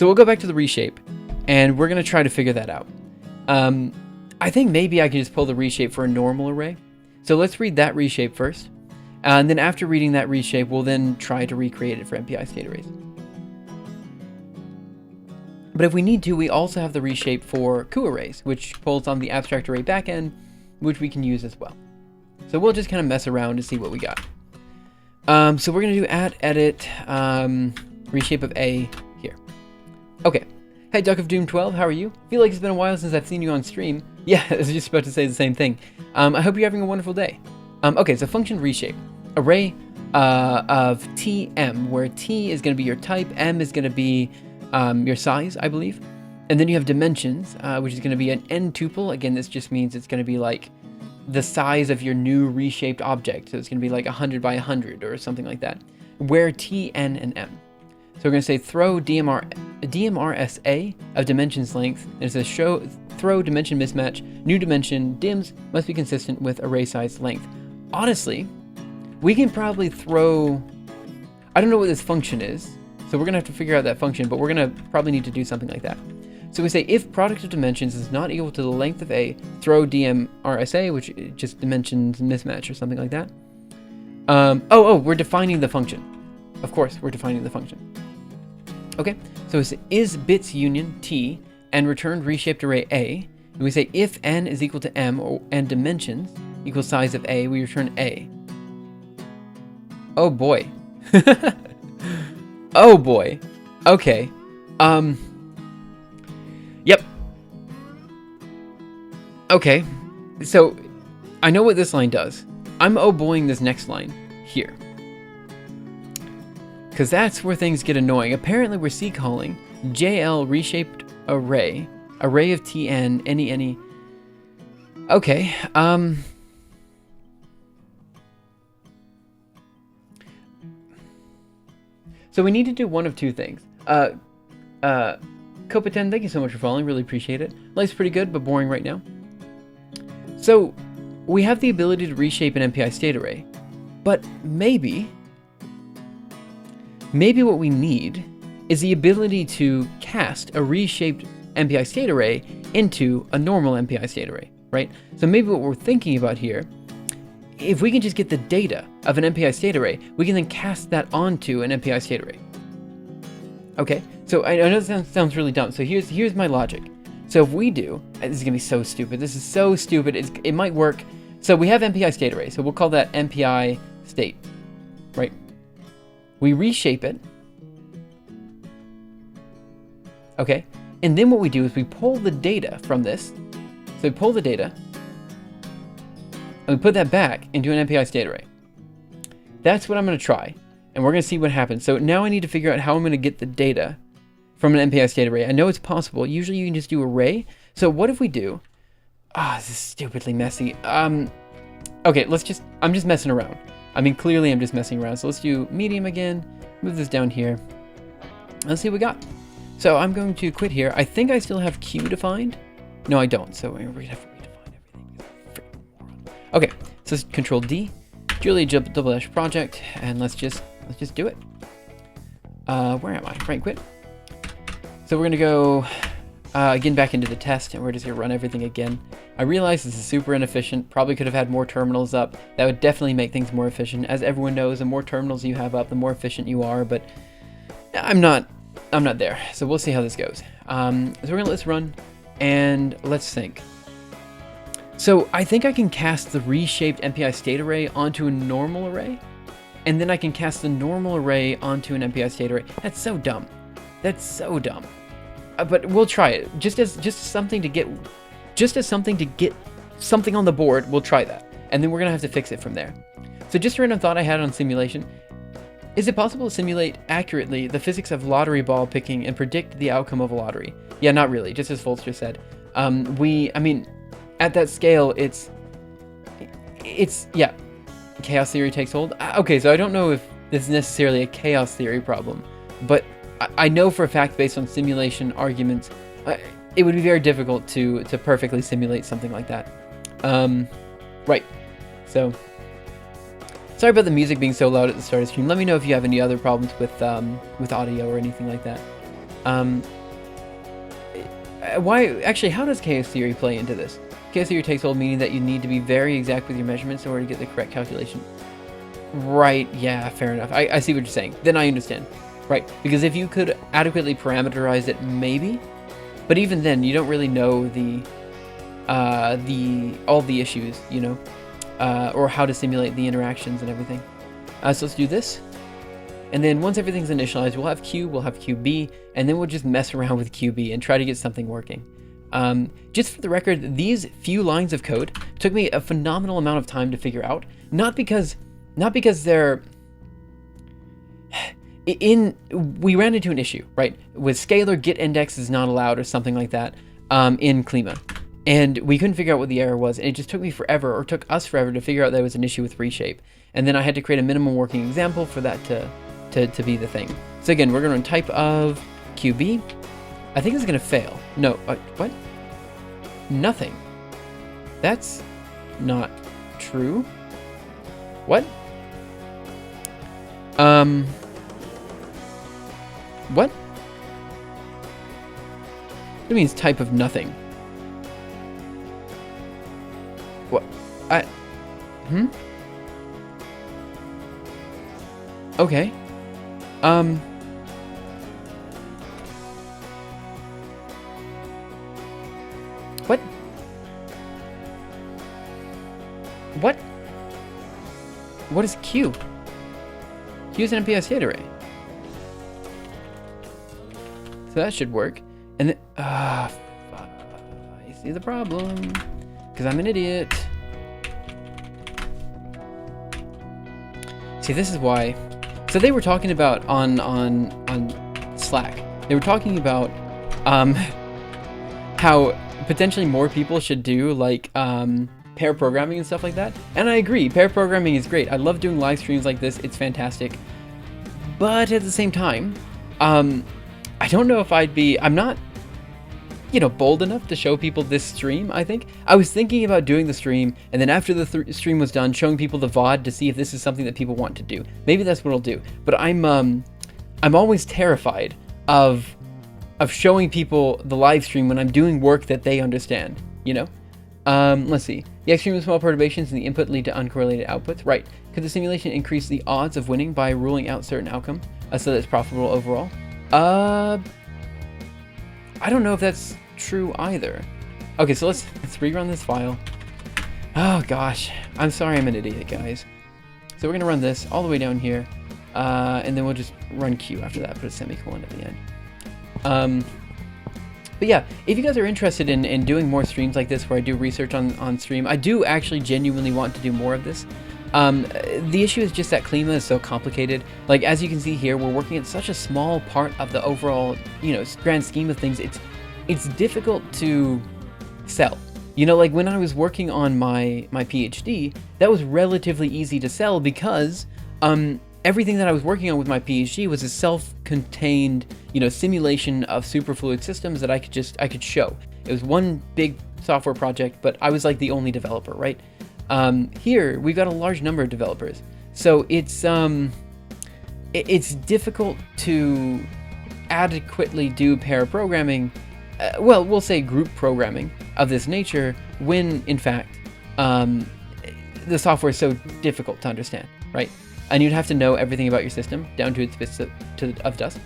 we'll go back to the reshape, and we're going to try to figure that out. I think maybe I can just pull the reshape for a normal array. So let's read that reshape first. And then after reading that reshape, we'll then try to recreate it for MPI state arrays. But if we need to, we also have the reshape for Q arrays, which pulls on the abstract array backend, which we can use as well. So we'll just kind of mess around to see what we got. So we're going to do @edit reshape of A here. Okay. Hey, Duck of Doom 12, how are you? Feel like it's been a while since I've seen you on stream. Yeah, I was just about to say the same thing. I hope you're having a wonderful day. Okay, so function reshape. Array of tm, where t is going to be your type, m is going to be your size, I believe. And then you have dimensions, which is going to be an n tuple. Again, this just means it's going to be like the size of your new reshaped object. So it's going to be like 100 by 100 or something like that. Where t, n, and m. So we're going to say throw DMRSA of dimensions length, and it says show throw dimension mismatch, new dimension, dims must be consistent with array size length. Honestly, we can probably throw, I don't know what this function is, so we're going to have to figure out that function, but we're going to probably need to do something like that. So we say if product of dimensions is not equal to the length of A, throw DMRSA, which is just dimensions mismatch or something like that. We're defining the function. Of course, we're defining the function. Okay, so it's is bits union T and returned reshaped array A. And we say if n is equal to m and dimensions equals size of A, we return A. Oh boy. Oh boy. Okay. Yep. Okay. So I know what this line does. I'm oh boying this next line here. Because that's where things get annoying. Apparently we're C calling JL reshaped array of TN, any. Okay, so we need to do one of two things. Kopaten, thank you so much for following, really appreciate it. Life's pretty good, but boring right now. So, we have the ability to reshape an MPI state array, but maybe what we need is the ability to cast a reshaped MPI state array into a normal MPI state array, right? So maybe what we're thinking about here, if we can just get the data of an MPI state array, we can then cast that onto an MPI state array. Okay, so I know this sounds really dumb, so here's my logic. So if we do, this is gonna be so stupid, this is so stupid, it might work. So we have MPI state array, so we'll call that MPI state, right? We reshape it. Okay, and then what we do is we pull the data from this. So we pull the data, and we put that back into an MPI state array. That's what I'm going to try, and we're going to see what happens. So now I need to figure out how I'm going to get the data from an MPI state array. I know it's possible. Usually you can just do array. So what if we do... this is stupidly messy. Okay, I'm just messing around. I mean, clearly I'm just messing around. So let's do medium again, move this down here. Let's see what we got. So I'm going to quit here. I think I still have Q defined. No, I don't. So we're going to have to redefine everything. Okay, so Control D, Julia double dash project, and let's just do it. Where am I? Right, quit. So we're going to go again back into the test, and we're just going to run everything again. I realize this is super inefficient. Probably could have had more terminals up. That would definitely make things more efficient. As everyone knows, the more terminals you have up, the more efficient you are, but I'm not there. So we'll see how this goes. So we're going to let this run, and let's think. So I think I can cast the reshaped MPI state array onto a normal array, and then I can cast the normal array onto an MPI state array. That's so dumb. That's so dumb. But we'll try it. Just as something to get something on the board, we'll try that. And then we're gonna have to fix it from there. So just a random thought I had on simulation. Is it possible to simulate accurately the physics of lottery ball picking and predict the outcome of a lottery? Yeah, not really, just as Folster said. I mean, at that scale, it's yeah, chaos theory takes hold. Okay, so I don't know if this is necessarily a chaos theory problem, but I know for a fact, based on simulation arguments, it would be very difficult to perfectly simulate something like that. Right. So, sorry about the music being so loud at the start of the stream. Let me know if you have any other problems with audio or anything like that. Actually, how does chaos theory play into this? Chaos theory takes hold, meaning that you need to be very exact with your measurements in order to get the correct calculation. Right, yeah, fair enough. I see what you're saying. Then I understand. Right, because if you could adequately parameterize it, maybe, but even then, you don't really know all the issues, you know, or how to simulate the interactions and everything. So let's do this, and then once everything's initialized, we'll have Q, we'll have QB, and then we'll just mess around with QB and try to get something working. Just for the record, these few lines of code took me a phenomenal amount of time to figure out, not because they're we ran into an issue, right? With scalar get index is not allowed or something like that in Klima. And we couldn't figure out what the error was, and it just took me forever, or took us forever, to figure out there was an issue with reshape. And then I had to create a minimum working example for that to be the thing. So again, we're gonna run type of QB. I think it's gonna fail. No, what? Nothing. That's not true. What? What? It means type of nothing. What? Okay. What? What? What is Q? Q is an MPI state array. So that should work. And then, I see the problem, because I'm an idiot. See, this is why. So they were talking about on Slack. They were talking about how potentially more people should do like pair programming and stuff like that. And I agree, pair programming is great. I love doing live streams like this. It's fantastic. But at the same time, I don't know if I'm not, you know, bold enough to show people this stream, I think. I was thinking about doing the stream, and then after the stream was done, showing people the VOD to see if this is something that people want to do. Maybe that's what I'll do. But I'm always terrified of showing people the live stream when I'm doing work that they understand, you know? Let's see. The extremely small perturbations in the input lead to uncorrelated outputs. Right. Could the simulation increase the odds of winning by ruling out certain outcome so that it's profitable overall? I don't know if that's true either. Okay, so let's rerun this file. Oh gosh, I'm sorry I'm an idiot, guys. So we're gonna run this all the way down here, and then we'll just run Q after that, put a semicolon at the end. But yeah, if you guys are interested in doing more streams like this where I do research on stream, I do actually genuinely want to do more of this. The issue is just that Klima is so complicated. Like, as you can see here, we're working at such a small part of the overall, you know, grand scheme of things. It's difficult to sell. You know, like when I was working on my PhD, that was relatively easy to sell because everything that I was working on with my PhD was a self-contained, you know, simulation of superfluid systems that I could show. It was one big software project, but I was like the only developer, right? Here we've got a large number of developers, so it's difficult to adequately do pair programming, well, we'll say group programming of this nature, when in fact the software is so difficult to understand, right? And you'd have to know everything about your system down to its bits of dust.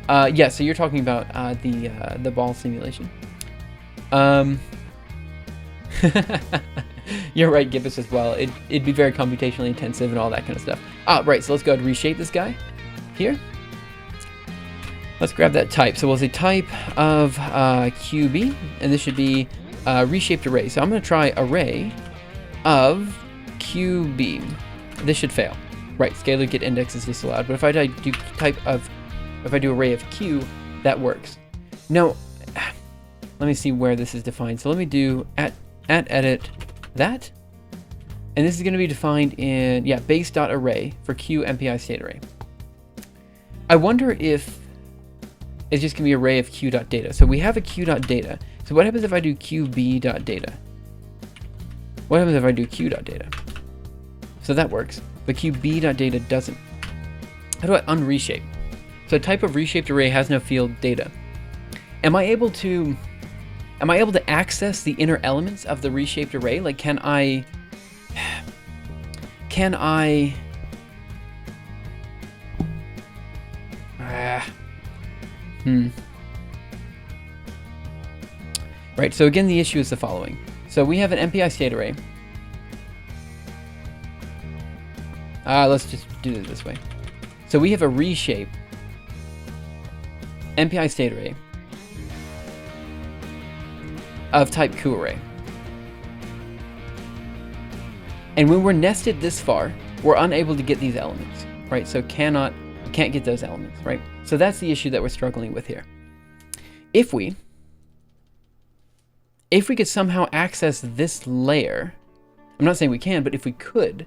Yeah, so you're talking about the ball simulation. You're right, Gibbous, as well. It'd be very computationally intensive and all that kind of stuff. Right, so let's go ahead and reshape this guy here. Let's grab that type. So we'll say type of QB, and this should be reshaped array. So I'm going to try array of QB. This should fail. Right, scalar get index is disallowed. But if I do array of Q, that works. Now, let me see where this is defined. So let me do at edit that, and this is going to be defined in base.array for Q MPI state array. I wonder if it's just going to be array of Q.data. So we have a Q.data. So what happens if I do QB.data? What happens if I do Q.data? So that works, but QB.data doesn't. How do I unreshape? So type of reshaped array has no field data. Am I able to access the inner elements of the reshaped array? Like, can I Right, so again, the issue is the following. So we have an MPI state array. Let's just do it this way. So we have a reshape MPI state array of type cuArray. And when we're nested this far, we're unable to get these elements, right? So can't get those elements, right? So that's the issue that we're struggling with here. If we could somehow access this layer, I'm not saying we can, but if we could,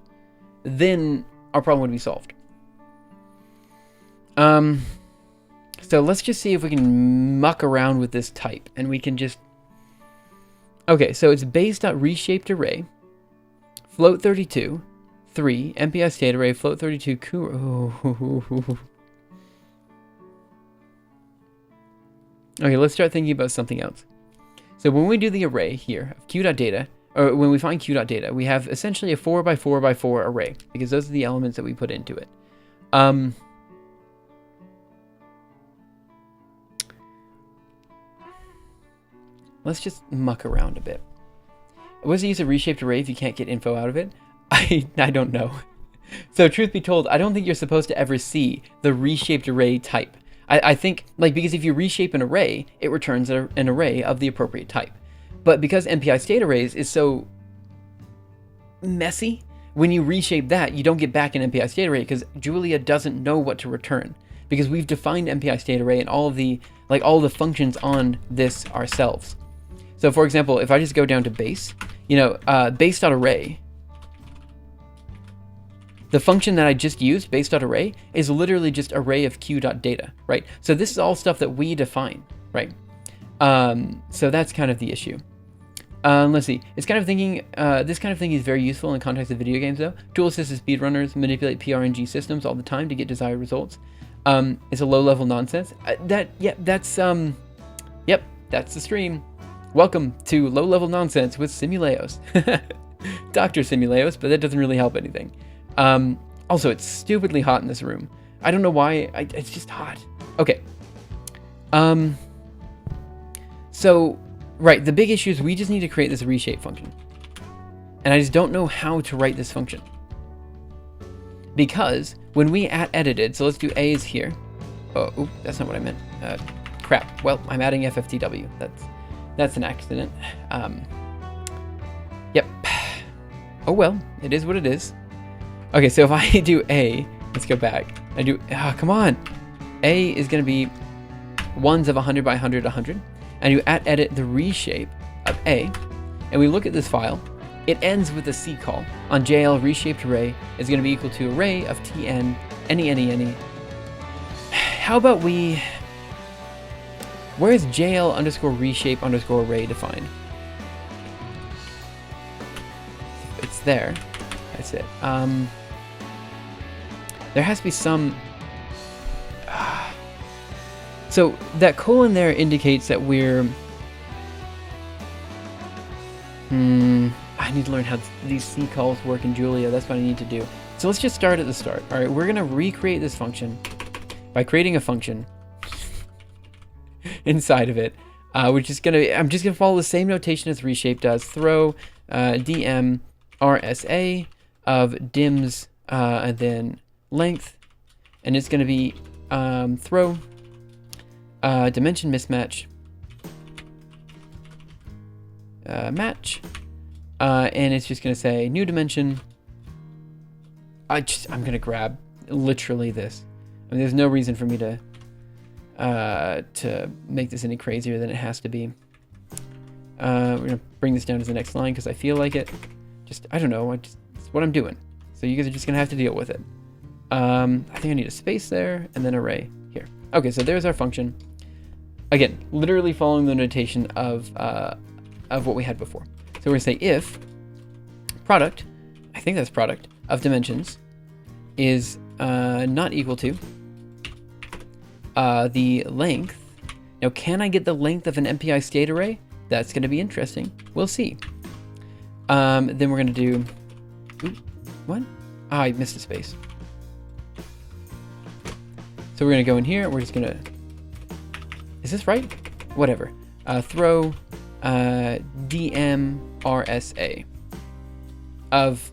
then our problem would be solved. So let's just see if we can muck around with this type, and we can just... Okay, so it's base.reshaped array, float32, 3, MPI state array, float32, Okay, let's start thinking about something else. So when we do the array here of Q.data, or when we find Q.data, we have essentially a 4x4x4 array, because those are the elements that we put into it. Let's just muck around a bit. What's the use of reshaped array if you can't get info out of it? I don't know. So truth be told, I don't think you're supposed to ever see the reshaped array type. I think, like, because if you reshape an array, it returns an array of the appropriate type. But because MPI state arrays is so messy, when you reshape that, you don't get back an MPI state array because Julia doesn't know what to return, because we've defined MPI state array and all of the functions on this ourselves. So for example, if I just go down to base, base.array, the function that I just used, base.array, is literally just array of Q.data, right? So this is all stuff that we define, right? So that's kind of the issue. Let's see. It's kind of thinking. This kind of thing is very useful in the context of video games, though. Tool assisted speedrunners manipulate PRNG systems all the time to get desired results. It's a low-level nonsense. That's the stream. Welcome to low-level nonsense with Simuleos. Dr. Simuleos, but that doesn't really help anything. Also, it's stupidly hot in this room. I don't know why. It's just hot. Okay. So, right, the big issue is we just need to create this reshape function. And I just don't know how to write this function. Because when we edited, so let's do A is here. Oh, oop, that's not what I meant. Crap. Well, I'm adding FFTW. That's an accident. Yep. Oh well, it is what it is. Okay, so if I do A, let's go back. I do, come on. A is going to be ones of 100 by 100, 100. And you edit the reshape of A, and we look at this file. It ends with a C call on JL reshaped array is going to be equal to array of TN any. How about where is JL underscore reshape underscore array defined? It's there. That's it. There has to be some... So that colon there indicates that we're... I need to learn how these C calls work in Julia. That's what I need to do. So let's just start at the start. All right, we're going to recreate this function by creating a function inside of it. I'm just gonna follow the same notation as reshape does. Throw dm rsa of dims and then length, and it's gonna be throw dimension mismatch match, and it's just gonna say new dimension. I'm gonna grab literally this. I mean, there's no reason for me to make this any crazier than it has to be. We're gonna bring this down to the next line because I feel like it. I don't know, it's what I'm doing. So you guys are just gonna have to deal with it. I think I need a space there and then array here. Okay, so there's our function. Again, literally following the notation of what we had before. So we're gonna say if product, I think that's product, of dimensions is not equal to the length. Now, can I get the length of an MPI state array? That's going to be interesting. We'll see. Then we're going to do... what? I missed a space. So we're going to go in here. We're just going to... Is this right? Whatever. Throw DMRSA of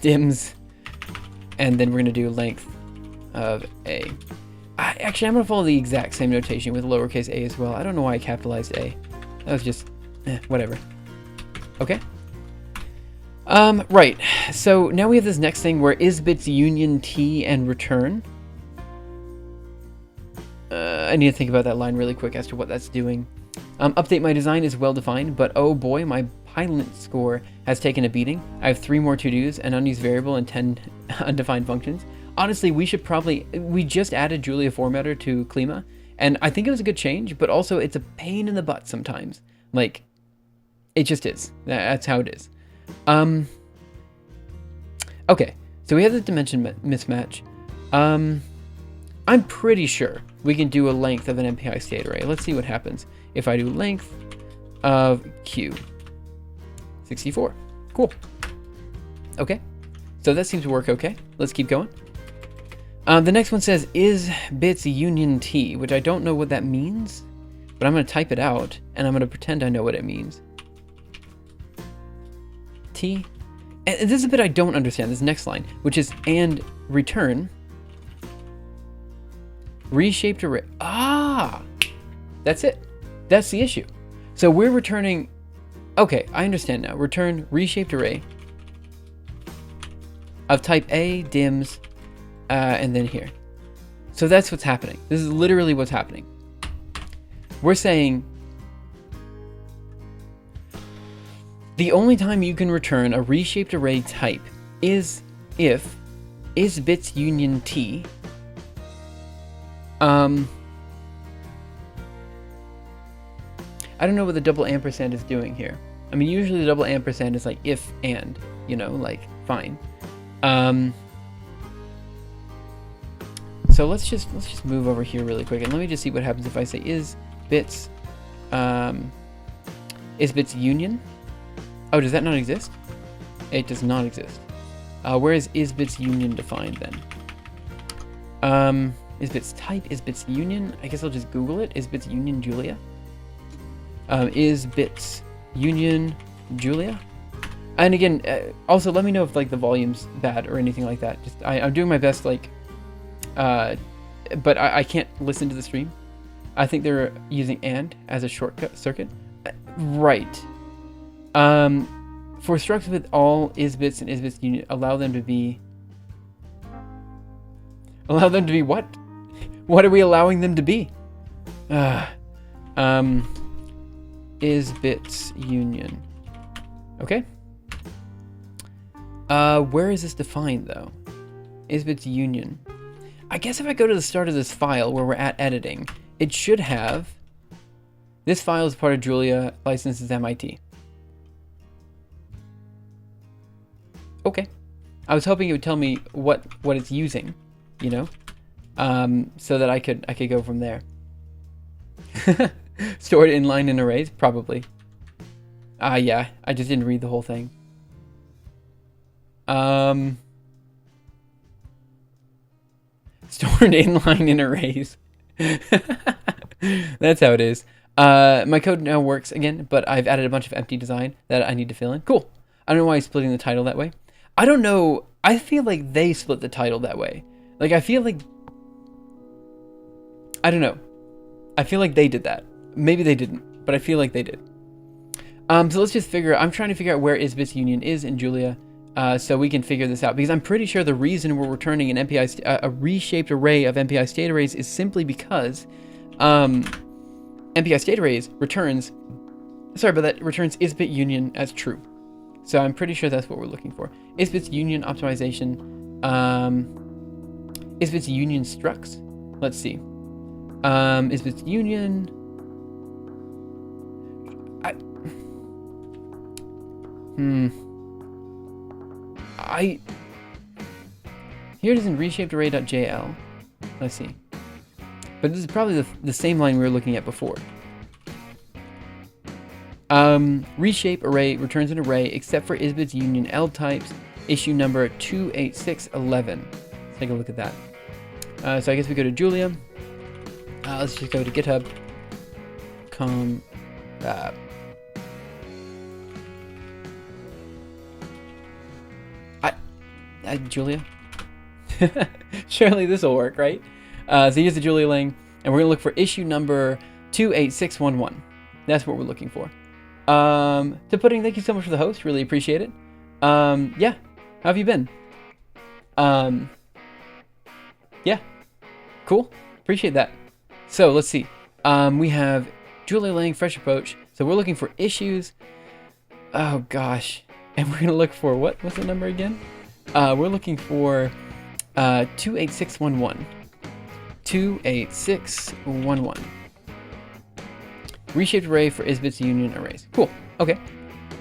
dims, and then we're going to do length of A. Actually, I'm going to follow the exact same notation with lowercase a as well. I don't know why I capitalized A. That was just, whatever. Okay. Right. So now we have this next thing where isbits union t and return. I need to think about that line really quick as to what that's doing. Update my design is well defined, but oh boy, my pilot score has taken a beating. I have 3 more to-dos, an unused variable, and 10 undefined functions. Honestly, we just added Julia formatter to Klima, and I think it was a good change, but also it's a pain in the butt sometimes. Like, it just is. That's how it is. Okay, so we have the dimension mismatch. I'm pretty sure we can do a length of an MPI state array. Let's see what happens if I do length of Q. 64. Cool. Okay, so that seems to work okay. Let's keep going. The next one says is bits union t, which I don't know what that means, but I'm going to type it out and I'm going to pretend I know what it means. T. And this is a bit I don't understand, this next line, which is and return reshaped array. Ah, that's it. That's the issue. So we're returning. Okay, I understand now. Return reshaped array of type A, dims, and then here. So that's what's happening. This is literally what's happening. We're saying the only time you can return a reshaped array type is if isbits union t I don't know what the double ampersand is doing here. I mean, usually the double ampersand is like if and, you know, like fine. So let's just move over here really quick and let me just see what happens if I say is bits union. Oh, does that not exist? It does not exist. Where is bits union defined then? Isbits type, isbits union. I guess I'll just Google it. Isbits union Julia. Isbits union Julia. And again, also let me know if like the volume's bad or anything like that. Just I'm doing my best, like, but I can't listen to the stream. I think they're using and as a shortcut circuit. Right. For structs with all isbits and isbits union, allow them to be what? What are we allowing them to be? Isbits union. Okay. Where is this defined though? Isbits union. I guess if I go to the start of this file where we're at editing, it should have. This file is part of Julia, licenses MIT. Okay. I was hoping it would tell me what it's using, you know, so that I could go from there. Stored in line in arrays? Probably. Yeah, I just didn't read the whole thing. Stored in line in arrays. That's how it is. My code now works again, but I've added a bunch of empty design that I need to fill in. Cool. I don't know why he's splitting the title that way. I don't know. I feel like they split the title that way. Like, I feel like... I don't know. I feel like they did that. Maybe they didn't, but I feel like they did. So let's just figure... I'm trying to figure out where Isbit's union is in Julia, so we can figure this out. Because I'm pretty sure the reason we're returning an MPI... a reshaped array of MPI state arrays is simply because... MPI state arrays returns... Sorry about that. Returns Isbit union as true. So I'm pretty sure that's what we're looking for. Isbit's union optimization. Isbit's union structs. Let's see. Isbit's union. Here it is in reshaped array.jl. Let's see. But this is probably the same line we were looking at before. Reshape array returns an array except for Isbit's union L types, issue number 28611. Let's take a look at that. So I guess we go to Julia. Let's just go to GitHub. Julia? Surely this will work, right? So here's the Julia Lang, and we're going to look for issue number 28611. That's what we're looking for. To Pudding, thank you so much for the host. Really appreciate it. Yeah. How have you been? Yeah. Cool. Appreciate that. So let's see. We have Julia Lang, fresh approach. So we're looking for issues. Oh gosh. And we're going to look for what's the number again? We're looking for 28611. 28611. Reshaped array for Isbit's union arrays. Cool. Okay.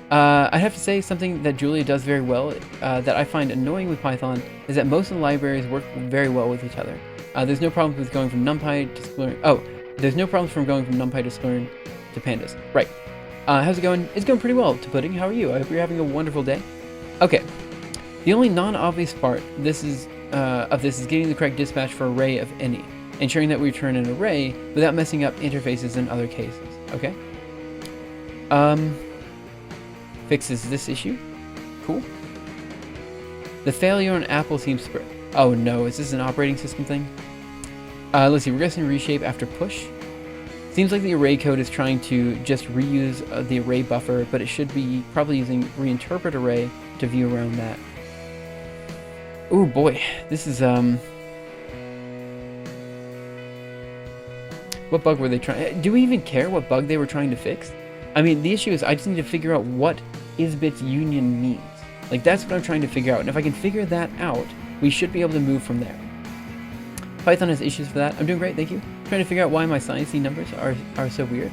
I have to say something that Julia does very well that I find annoying with Python is that most of the libraries work very well with each other. There's no problems with going from NumPy to Splurn. Oh, there's no problems from going from NumPy to Splurn to Pandas. Right. How's it going? It's going pretty well, To Pudding. How are you? I hope you're having a wonderful day. Okay. The only non-obvious part of this is getting the correct dispatch for array of any, ensuring that we return an array without messing up interfaces in other cases. Okay. Fixes this issue. Cool. The failure on Apple seems spread. Oh no, is this an operating system thing? Let's see, regressing reshape after push. Seems like the array code is trying to just reuse the array buffer, but it should be probably using reinterpret array to view around that. Oh boy, this is what bug were they trying? Do we even care what bug they were trying to fix? I mean, the issue is I just need to figure out what Isbit's union means. Like, that's what I'm trying to figure out. And if I can figure that out, we should be able to move from there. Python has issues for that. I'm doing great, thank you. I'm trying to figure out why my sciencey numbers are so weird.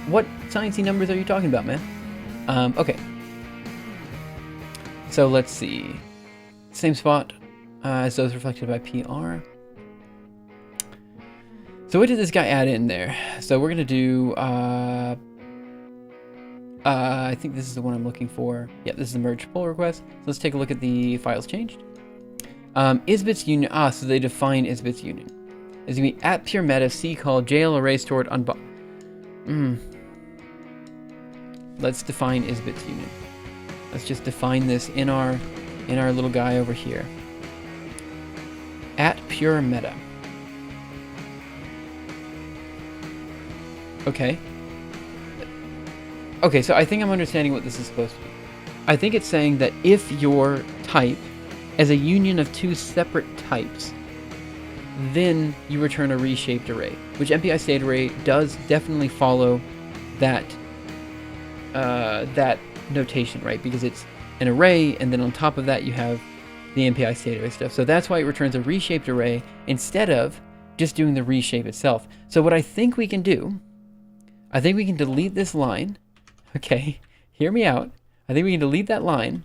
What sciencey numbers are you talking about, man? Okay. So let's see. Same spot as those reflected by PR. So what did this guy add in there? So we're gonna do, I think this is the one I'm looking for. Yeah, this is the merge pull request. So let's take a look at the files changed. Isbit's union, so they define Isbit's union. It's gonna be at pure meta c call JL array stored on Let's define Isbit's union. Let's just define this in our little guy over here. At pure meta. Okay. Okay, so I think I'm understanding what this is supposed to be. I think it's saying that if your type is a union of two separate types, then you return a reshaped array, which MPI state array does definitely follow that that notation, right? Because it's an array, and then on top of that you have the MPI state array stuff. So that's why it returns a reshaped array instead of just doing the reshape itself. So what I think we can do, I think we can delete this line. Okay, hear me out. I think we can delete that line,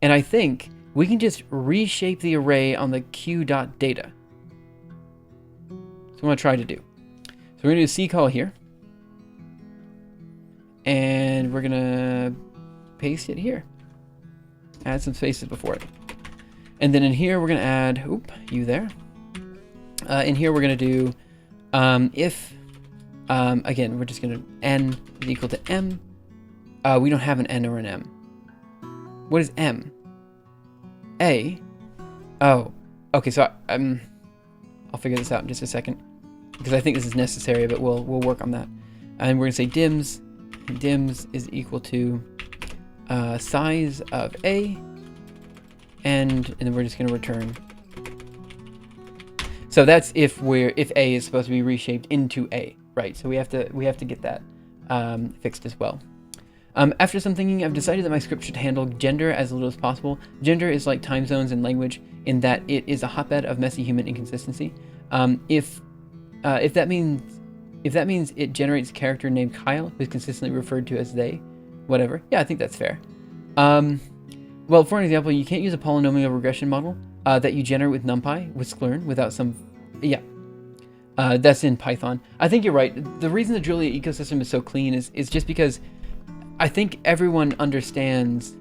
and I think we can just reshape the array on the q.data. That's what I'm going to try to do. So we're going to do call here. and we're gonna paste it here. Add some spaces before it. And then in here, we're gonna add, you there. In here, we're gonna do, if, again, we're just gonna, n is equal to m. We don't have an n or an m. What is m? A? Oh, okay, so I'll figure this out in just a second, because I think this is necessary, but we'll work on that. And we're gonna say dims is equal to size of a, and then we're just gonna return. So that's if a is supposed to be reshaped into a, right? So we have to get that fixed as well. After some thinking, I've decided that my script should handle gender as little as possible. Gender is like time zones in language in that it is a hotbed of messy human inconsistency. If that means it generates a character named Kyle who's consistently referred to as they, whatever. Yeah, I think that's fair. Well, for an example, you can't use a polynomial regression model that you generate with NumPy with Sklearn without some, that's in Python. I think you're right. The reason the Julia ecosystem is so clean is just because I think everyone understands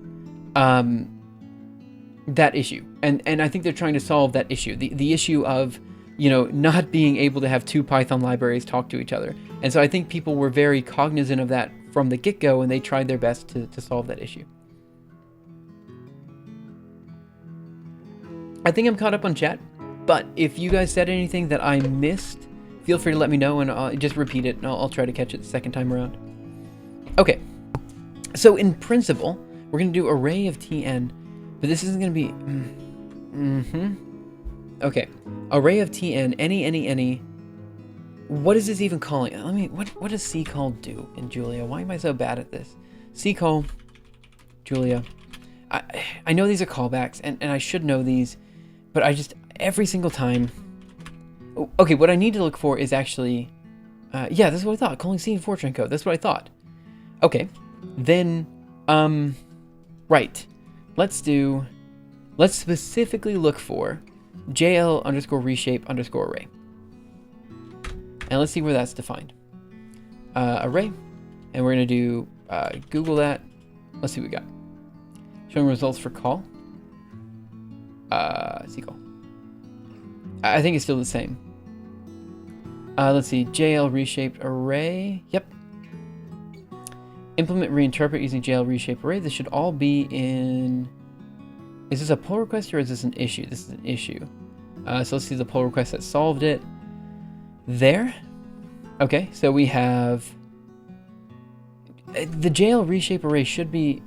that issue, and I think they're trying to solve that issue, the issue of, you know, not being able to have two Python libraries talk to each other. And so I think people were very cognizant of that from the get-go, and they tried their best to solve that issue. I think I'm caught up on chat, but if you guys said anything that I missed, feel free to let me know, and I'll just repeat it, and I'll try to catch it the second time around. Okay, so in principle, we're going to do array of tn, but this isn't going to be... Okay, array of tn, any. What is this even calling? What doesccall do in Julia? Why am I so bad at this? Ccall, Julia. I know these are callbacks, and I should know these, but I just, every single time... Okay, what I need to look for is actually... yeah, this is what I thought, calling C in Fortran code. That's what I thought. Okay, then, right. Let's specifically look for JL underscore reshape underscore array. And let's see where that's defined. Array, and we're gonna do Google that. Let's see what we got. Showing results for call. Ccall. I think it's still the same. Let's see, JL reshaped array. Yep. Implement reinterpret using JL reshape array. This should all be in... Is this a pull request or is this an issue? This is an issue. So let's see the pull request that solved it. There. Okay, so we have... The JL reshape array should be...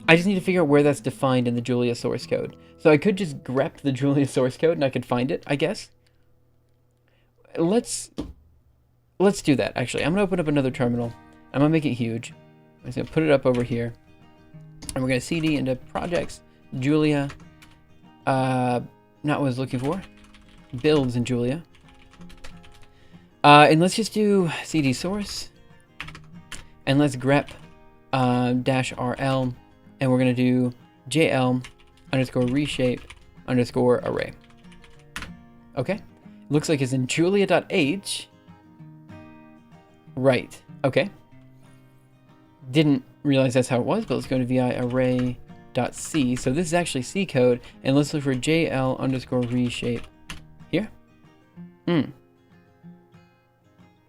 I just need to figure out where that's defined in the Julia source code. So I could just grep the Julia source code and I could find it, I guess. Let's do that, actually. I'm going to open up another terminal. I'm going to make it huge. I'm just going to put it up over here. And we're going to cd into projects, Julia, not what I was looking for, builds in Julia. And let's just do cd source. And let's grep -rl. And we're going to do JL underscore reshape underscore array. Okay. Looks like it's in julia.h. Right. Okay. Didn't realize that's how it was, but let's go to vi array.c. So this is actually C code, and let's look for JL underscore reshape here.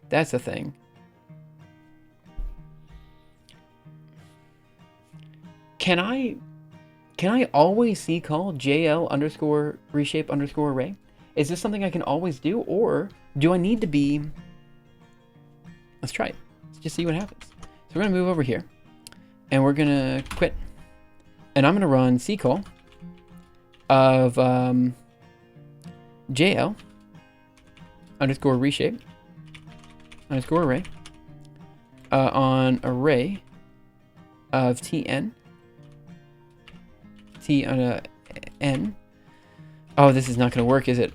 That's a thing. Can I always call JL underscore reshape underscore array? Is this something I can always do, or do I need to be... Let's try it. Let's just see what happens. So we're going to move over here, and we're going to quit. And I'm going to run ccall of JL underscore reshape underscore array on array of tn. T on a n. Oh, this is not going to work, is it?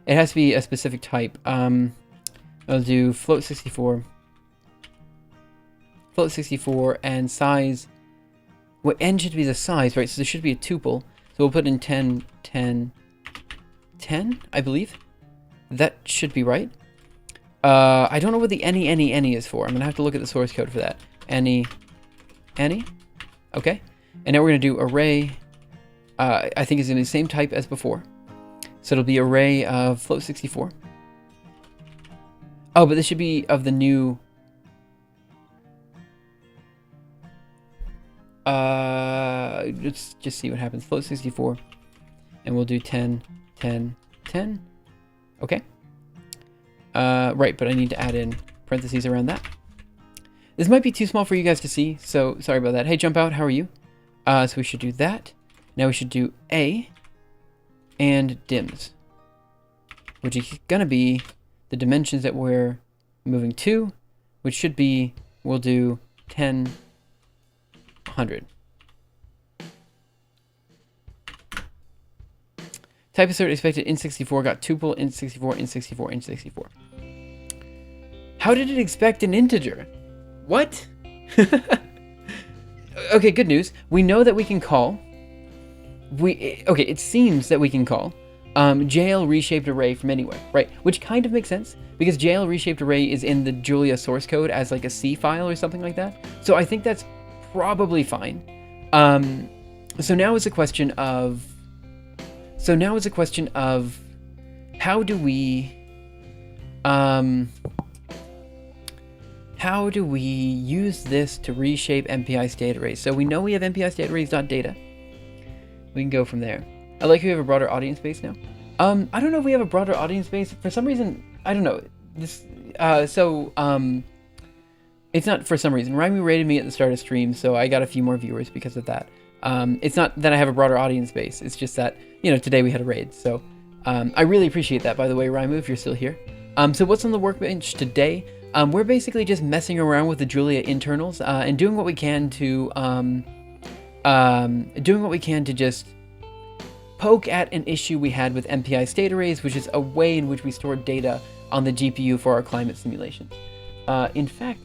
It has to be a specific type. I'll do float64. Float64 and size. Well, n should be the size, right? So there should be a tuple. So we'll put in 10, 10, 10, I believe. That should be right. I don't know what the any is for. I'm gonna have to look at the source code for that. Any. Okay. And now we're gonna do array. I think it's gonna be the same type as before. So it'll be array of float64. Oh, but this should be of the new. Let's just see what happens. Float64, and we'll do 10, 10, 10. Okay. Right, but I need to add in parentheses around that. This might be too small for you guys to see, so sorry about that. Hey, jump out, how are you? So we should do that. Now we should do A and dims, which is gonna be the dimensions that we're moving to, which should be, we'll do 10, 100. Type assert expected int64, got tuple int64, int64, int64. How did it expect an integer? What? Okay, good news. We know that we can call. Okay, it seems that we can call JL reshaped array from anywhere, right? Which kind of makes sense because JL reshaped array is in the Julia source code as like a C file or something like that. So I think that's probably fine. So now it's a question of. How do we use this to reshape MPI state arrays? So we know we have MPI state arrays.data. We can go from there. I like how we have a broader audience base now. I don't know if we have a broader audience base. For some reason, I don't know. This it's not for some reason. Raimu rated me at the start of stream, so I got a few more viewers because of that. It's not that I have a broader audience base. It's just that, today we had a raid. So I really appreciate that, by the way, Raimu, if you're still here. So what's on the workbench today? We're basically just messing around with the Julia internals and doing what we can to just poke at an issue we had with MPI state arrays, which is a way in which we store data on the GPU for our climate simulations. In fact,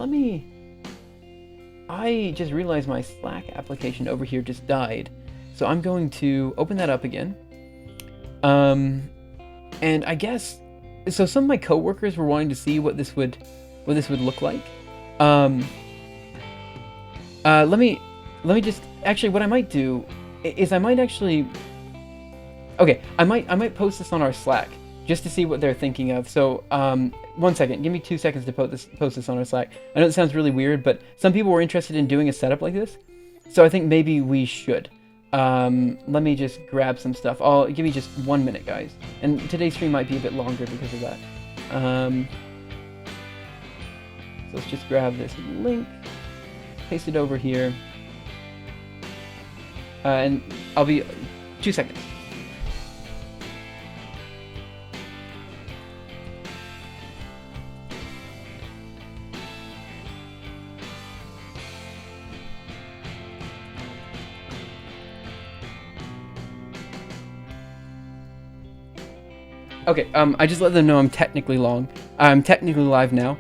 I just realized my Slack application over here just died. So I'm going to open that up again. And I guess, so some of my coworkers were wanting to see what this would look like. Let me just, actually what I might do is I might post this on our Slack just to see what they're thinking of. So, 1 second, give me 2 seconds to post this on our Slack. I know it sounds really weird, but some people were interested in doing a setup like this. So I think maybe we should. Let me just grab some stuff. Give me just 1 minute, guys. And today's stream might be a bit longer because of that. So let's just grab this link, paste it over here. And I'll be 2 seconds. Okay, I just let them know I'm technically I'm technically live now,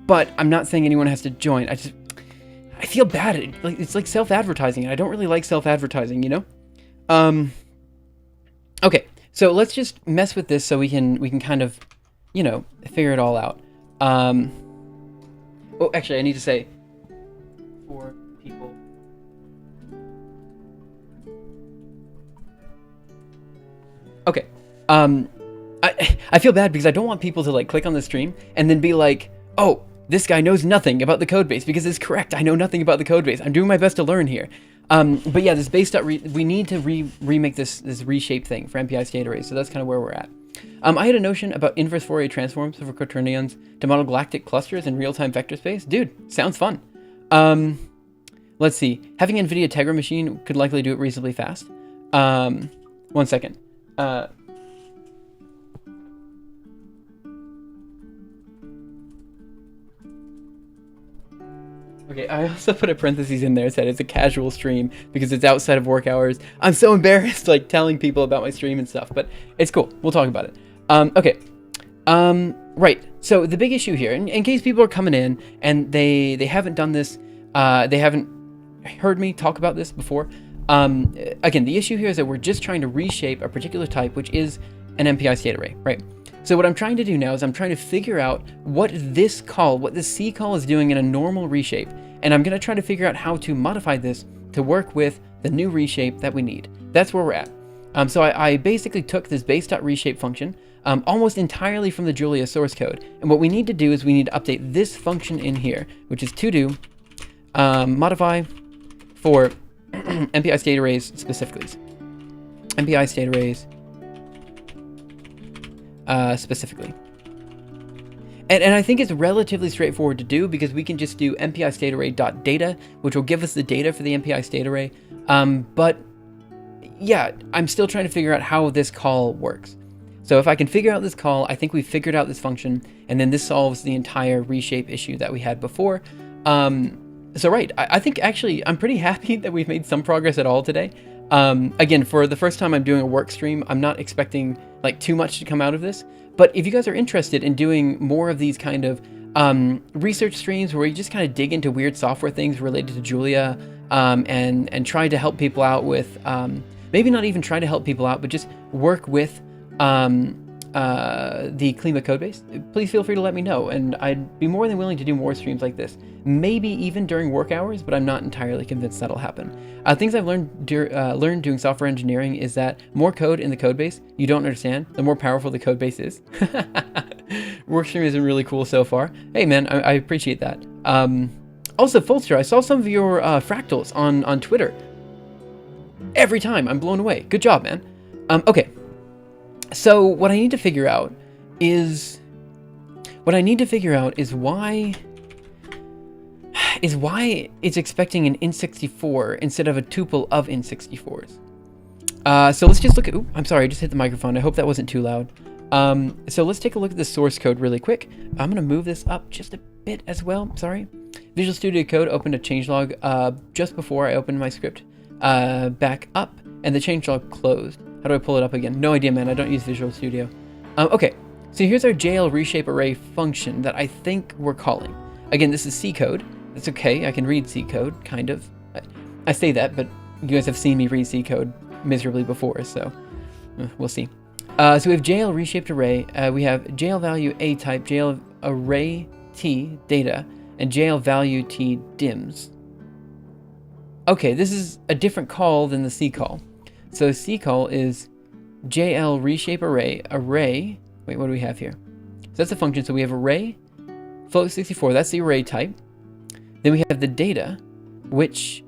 but I'm not saying anyone has to join. I feel bad. It's like self-advertising, and I don't really like self-advertising, Okay, so let's just mess with this so we can kind of, figure it all out. Oh, actually, I need to say 4 people. Okay. I feel bad because I don't want people to click on the stream and then be like, oh, this guy knows nothing about the code base, because it's correct. I know nothing about the code base. I'm doing my best to learn here. But yeah, this base.we need to remake this reshape thing for MPI state arrays. So that's kind of where we're at. I had a notion about inverse Fourier transforms for quaternions to model galactic clusters in real-time vector space. Dude, sounds fun. Let's see. Having NVIDIA Tegra machine could likely do it reasonably fast. 1 second. Okay, I also put a parentheses in there that said it's a casual stream because it's outside of work hours. I'm so embarrassed telling people about my stream and stuff, but it's cool. We'll talk about it. Okay. Right. So the big issue here, in case people are coming in and they haven't done this, they haven't heard me talk about this before. Again, the issue here is that we're just trying to reshape a particular type, which is an MPI state array, right? So what I'm trying to do now is I'm trying to figure out what this C call is doing in a normal reshape. And I'm going to try to figure out how to modify this to work with the new reshape that we need. That's where we're at. So I basically took this base.reshape function almost entirely from the Julia source code. And what we need to do is we need to update this function in here, which is to do modify for MPI state arrays specifically. MPI state arrays specifically. And I think it's relatively straightforward to do because we can just do MPI state array dot data, which will give us the data for the MPI state array. But yeah, I'm still trying to figure out how this call works. So if I can figure out this call, I think we've figured out this function, and then this solves the entire reshape issue that we had before. So right, I think actually I'm pretty happy that we've made some progress at all today. Again, for the first time I'm doing a work stream, I'm not expecting like too much to come out of this. But if you guys are interested in doing more of these kind of research streams where you just kind of dig into weird software things related to Julia and try to help people out with, maybe not even try to help people out, but just work with the Klima codebase, please feel free to let me know, and I'd be more than willing to do more streams like this. Maybe even during work hours, but I'm not entirely convinced that'll happen. Things I've learned doing software engineering is that more code in the codebase you don't understand, the more powerful the codebase is. Workstream has been really cool so far. Hey man, I appreciate that. Also, Fulster, I saw some of your fractals on Twitter. Every time, I'm blown away. Good job, man. Okay. So what I need to figure out is why it's expecting an int64 instead of a tuple of int64s. So let's just look at, I'm sorry, I just hit the microphone. I hope that wasn't too loud. So let's take a look at the source code really quick. I'm gonna move this up just a bit as well, sorry. Visual Studio Code opened a changelog just before I opened my script back up, and the changelog closed. How do I pull it up again? No idea, man. I don't use Visual Studio. Okay, so here's our JL reshape array function that I think we're calling. Again, this is C code. That's okay. I can read C code, kind of. I say that, but you guys have seen me read C code miserably before, so we'll see. So we have JL reshaped array. We have JL value A type, JL array T data, and JL value T dims. Okay, this is a different call than the C call. So C call is JL reshape array, wait, what do we have here? So that's a function, so we have array, float64, that's the array type. Then we have the data, which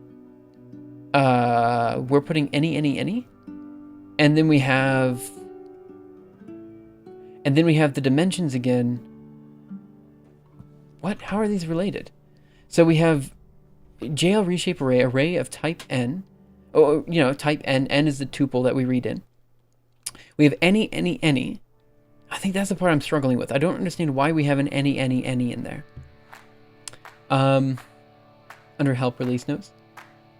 we're putting any, and then we have the dimensions again. What? How are these related? So we have JL reshape array of type n. Oh, you know, type n. N is the tuple that we read in. We have any. I think that's the part I'm struggling with. I don't understand why we have an any in there. Under help release notes.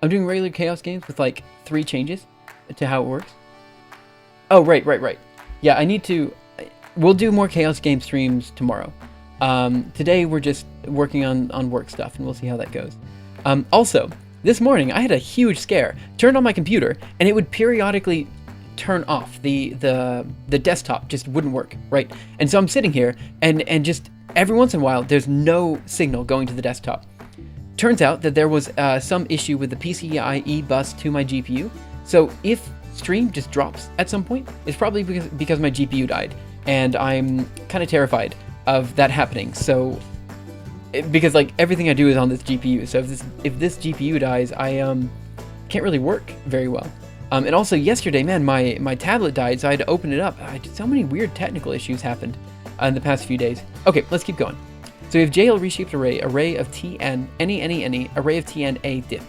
I'm doing regular chaos games with like 3 changes to how it works. Oh, right. Yeah, I need to. We'll do more chaos game streams tomorrow. Today we're just working on work stuff, and we'll see how that goes. Also, this morning I had a huge scare. Turned on my computer, and it would periodically turn off. The desktop just wouldn't work, right? And so I'm sitting here, and just every once in a while, there's no signal going to the desktop. Turns out that there was some issue with the PCIe bus to my GPU. So if stream just drops at some point, it's probably because my GPU died, and I'm kind of terrified of that happening. So because like everything I do is on this GPU, so if this GPU dies, I can't really work very well. And also yesterday, man, my tablet died, so I had to open it up. So many weird technical issues happened in the past few days. Okay, let's keep going. So we have JL reshaped array of tn, any, array of tn a dims.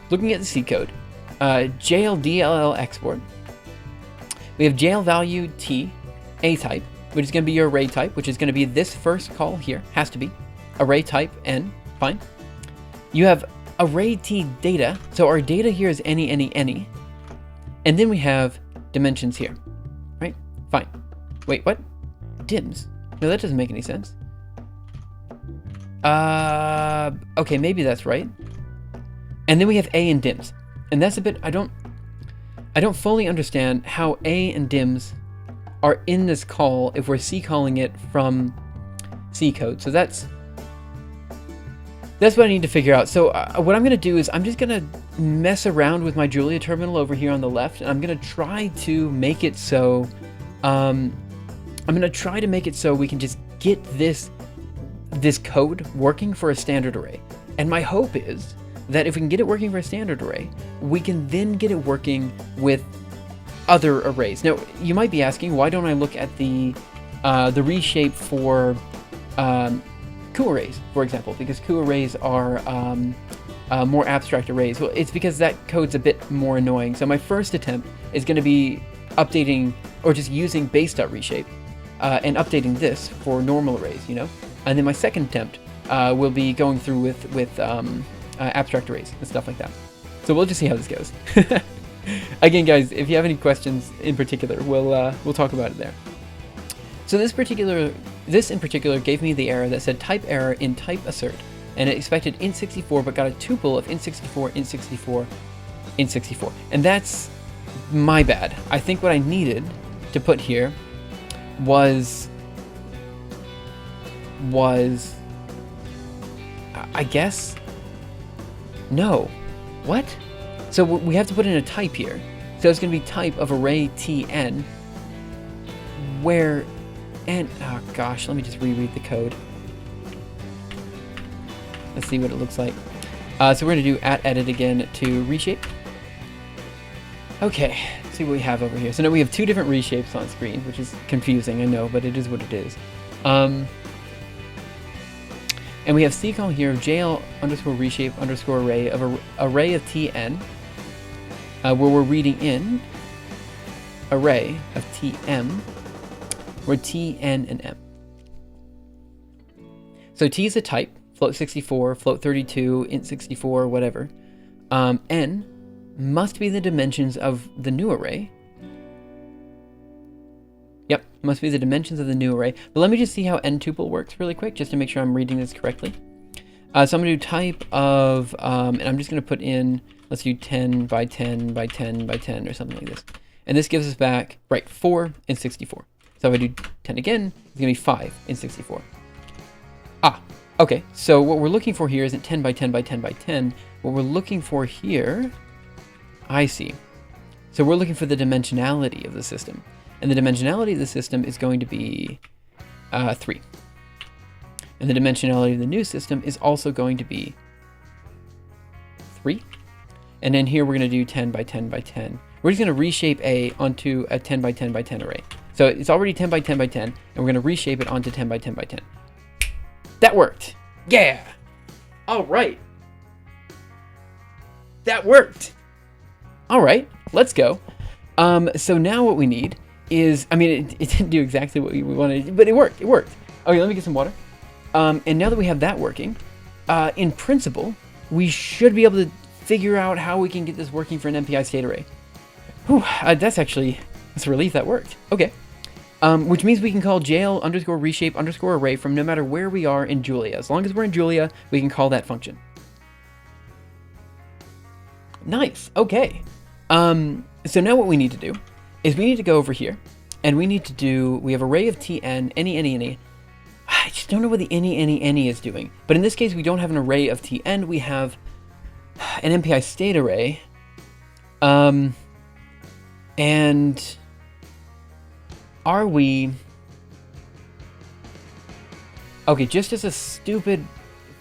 Looking at the C code, JL DLL export. We have JL value t a type, which is going to be your array type, which is going to be this first call here, has to be. Array type n, fine. You have array t data, so our data here is any. And then we have dimensions here, right? Fine. Wait, what? Dims? No, that doesn't make any sense. Okay, maybe that's right. And then we have a and dims. And that's a bit, I don't fully understand how a and dims are in this call if we're C calling it from C code. So that's what I need to figure out. So what I'm going to do is I'm just going to mess around with my Julia terminal over here on the left, and I'm going to try to make it so we can just get this code working for a standard array. And my hope is that if we can get it working for a standard array, we can then get it working with other arrays. Now, you might be asking, why don't I look at the reshape for Ku arrays, for example, because Ku arrays are more abstract arrays? Well, it's because that code's a bit more annoying. So my first attempt is going to be updating or just using base.reshape and updating this for normal arrays, you know? And then my second attempt will be going through with abstract arrays and stuff like that. So we'll just see how this goes. Again, guys, if you have any questions in particular, we'll talk about it there. So this in particular gave me the error that said type error in type assert, and it expected int64 but got a tuple of int64, int64, int64, and that's my bad. I think what I needed to put here was I guess no. What? So we have to put in a type here. So it's going to be type of array tn, where n, oh gosh, let me just reread the code. Let's see what it looks like. So we're going to do @edit again to reshape. Okay, let's see what we have over here. So now we have two different reshapes on screen, which is confusing, I know, but it is what it is. And we have call here of JL_reshape_array of a array of tn, where we're reading in array of tm, where tn and m. So t is a type, float 64, float 32, int 64, whatever. N must be the dimensions of the new array. Yep, must be the dimensions of the new array. But let me just see how n-tuple works really quick, just to make sure I'm reading this correctly. So I'm going to do type of, and I'm just going to put in, let's do 10 by 10 by 10 by 10 or something like this. And this gives us back, right, 4 and 64. So if I do 10 again, it's going to be 5 and 64. Ah, okay, so what we're looking for here isn't 10 by 10 by 10 by 10. What we're looking for here, I see. So we're looking for the dimensionality of the system. And the dimensionality of the system is going to be 3. And the dimensionality of the new system is also going to be 3. And then here we're going to do 10 by 10 by 10. We're just going to reshape A onto a 10 by 10 by 10 array. So it's already 10 by 10 by 10, and we're going to reshape it onto 10 by 10 by 10. That worked. Yeah. All right. That worked. All right, let's go. So now what we need is, I mean, it didn't do exactly what we wanted, but it worked. It worked. Okay, let me get some water. And now that we have that working, in principle, we should be able to figure out how we can get this working for an MPI state array. Whew, that's a relief that worked. Okay. Which means we can call JL_reshape_array from no matter where we are in Julia. As long as we're in Julia, we can call that function. Nice. Okay. So now what we need to do is we need to go over here, and we have array of tn, any. I just don't know what the any is doing. But in this case, we don't have an array of tn, we have an MPI state array. And are we... Okay, just as a stupid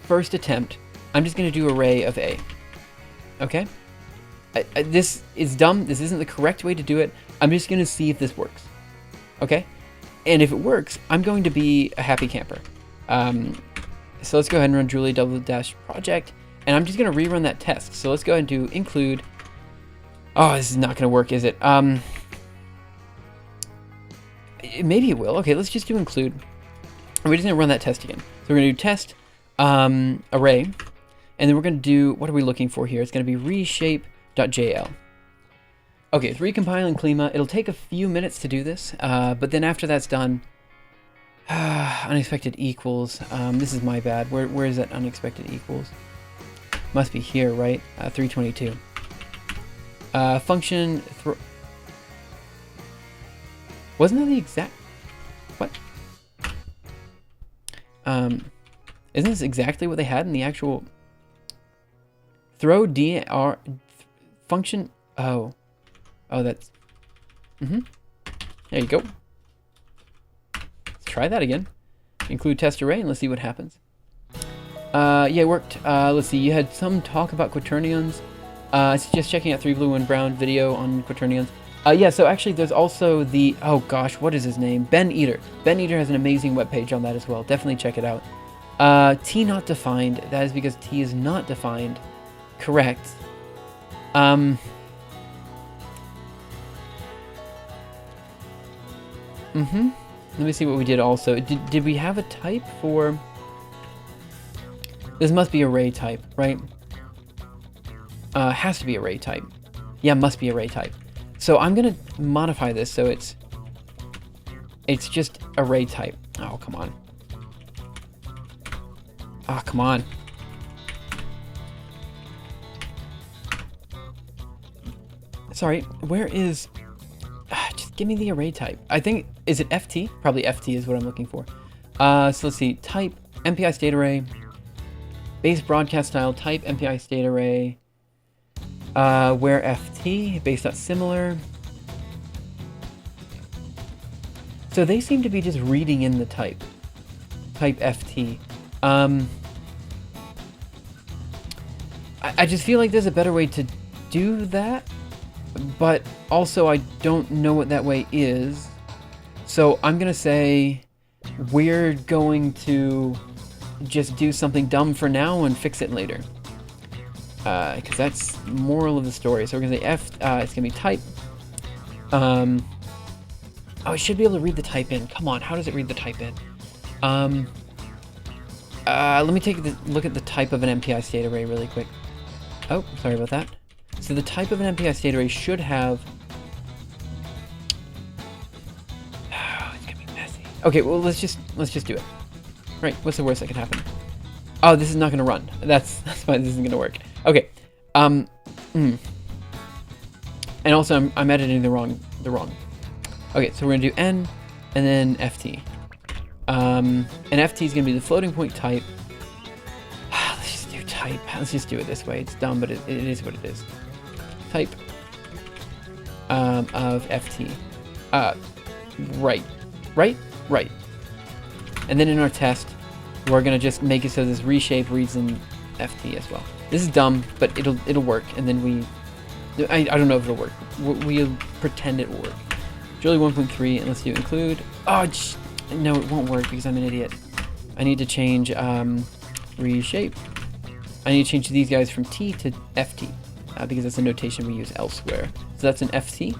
first attempt, I'm just going to do array of A. Okay? This is dumb. This isn't the correct way to do it. I'm just going to see if this works. Okay? And if it works, I'm going to be a happy camper. So let's go ahead and run Julia --project. And I'm just going to rerun that test. So let's go ahead and do include... Oh, this is not going to work, is it? Maybe it will. Okay, let's just do include. And we're just going to run that test again. So we're going to do test array. And then we're going to do... What are we looking for here? It's going to be reshape.jl. Okay, it's recompiling Klima. It'll take a few minutes to do this, but then after that's done, unexpected equals. This is my bad. Where is that unexpected equals? Must be here, right? 322. Wasn't that the exact... What? Isn't this exactly what they had in the actual... Throw DR... function... Oh. Oh, that's... There you go. Let's try that again. Include test array and let's see what happens. Yeah, it worked. Let's see, you had some talk about quaternions. Just checking out 3 Blue 1 Brown video on quaternions. Yeah, so actually there's also the... Oh gosh, what is his name? Ben Eater. Ben Eater has an amazing webpage on that as well. Definitely check it out. T not defined. That is because T is not defined. Correct. Let me see what we did also. Did we have a type for... This must be array type, right? Has to be array type. Yeah, must be array type. So I'm gonna modify this so it's just array type. Oh, come on. Ah, come on. Sorry, where is... just give me the array type. I think, is it FT? Probably FT is what I'm looking for. So let's see, type, MPI state array, base broadcast style, type, MPI state array, where FT, base.similar. So they seem to be just reading in the type FT. I just feel like there's a better way to do that, but also I don't know what that way is. So I'm gonna say we're going to just do something dumb for now and fix it later. Because that's moral of the story. So we're gonna say F, it's gonna be type. Oh, I should be able to read the type in. Come on, how does it read the type in? Let me take a look at the type of an MPI state array really quick. Oh, sorry about that. So the type of an MPI state array should have... Oh, it's gonna be messy. Okay, well let's just do it. Right, what's the worst that can happen? Oh, this is not gonna run. That's fine, this isn't gonna work. Okay. And also I'm editing the wrong. Okay, so we're gonna do N and then FT. And FT is gonna be the floating point type. Let's just do type. Let's just do it this way. It's dumb, but it is what it is. Type of FT. Right. And then in our test, we're gonna just make it so this reshape reads in FT as well. This is dumb, but it'll work. And then I don't know if it'll work. We'll pretend it will work. Julie 1.3, and let's do include. Oh, no, it won't work because I'm an idiot. I need to change reshape. I need to change these guys from T to FT because that's a notation we use elsewhere. So that's an FT.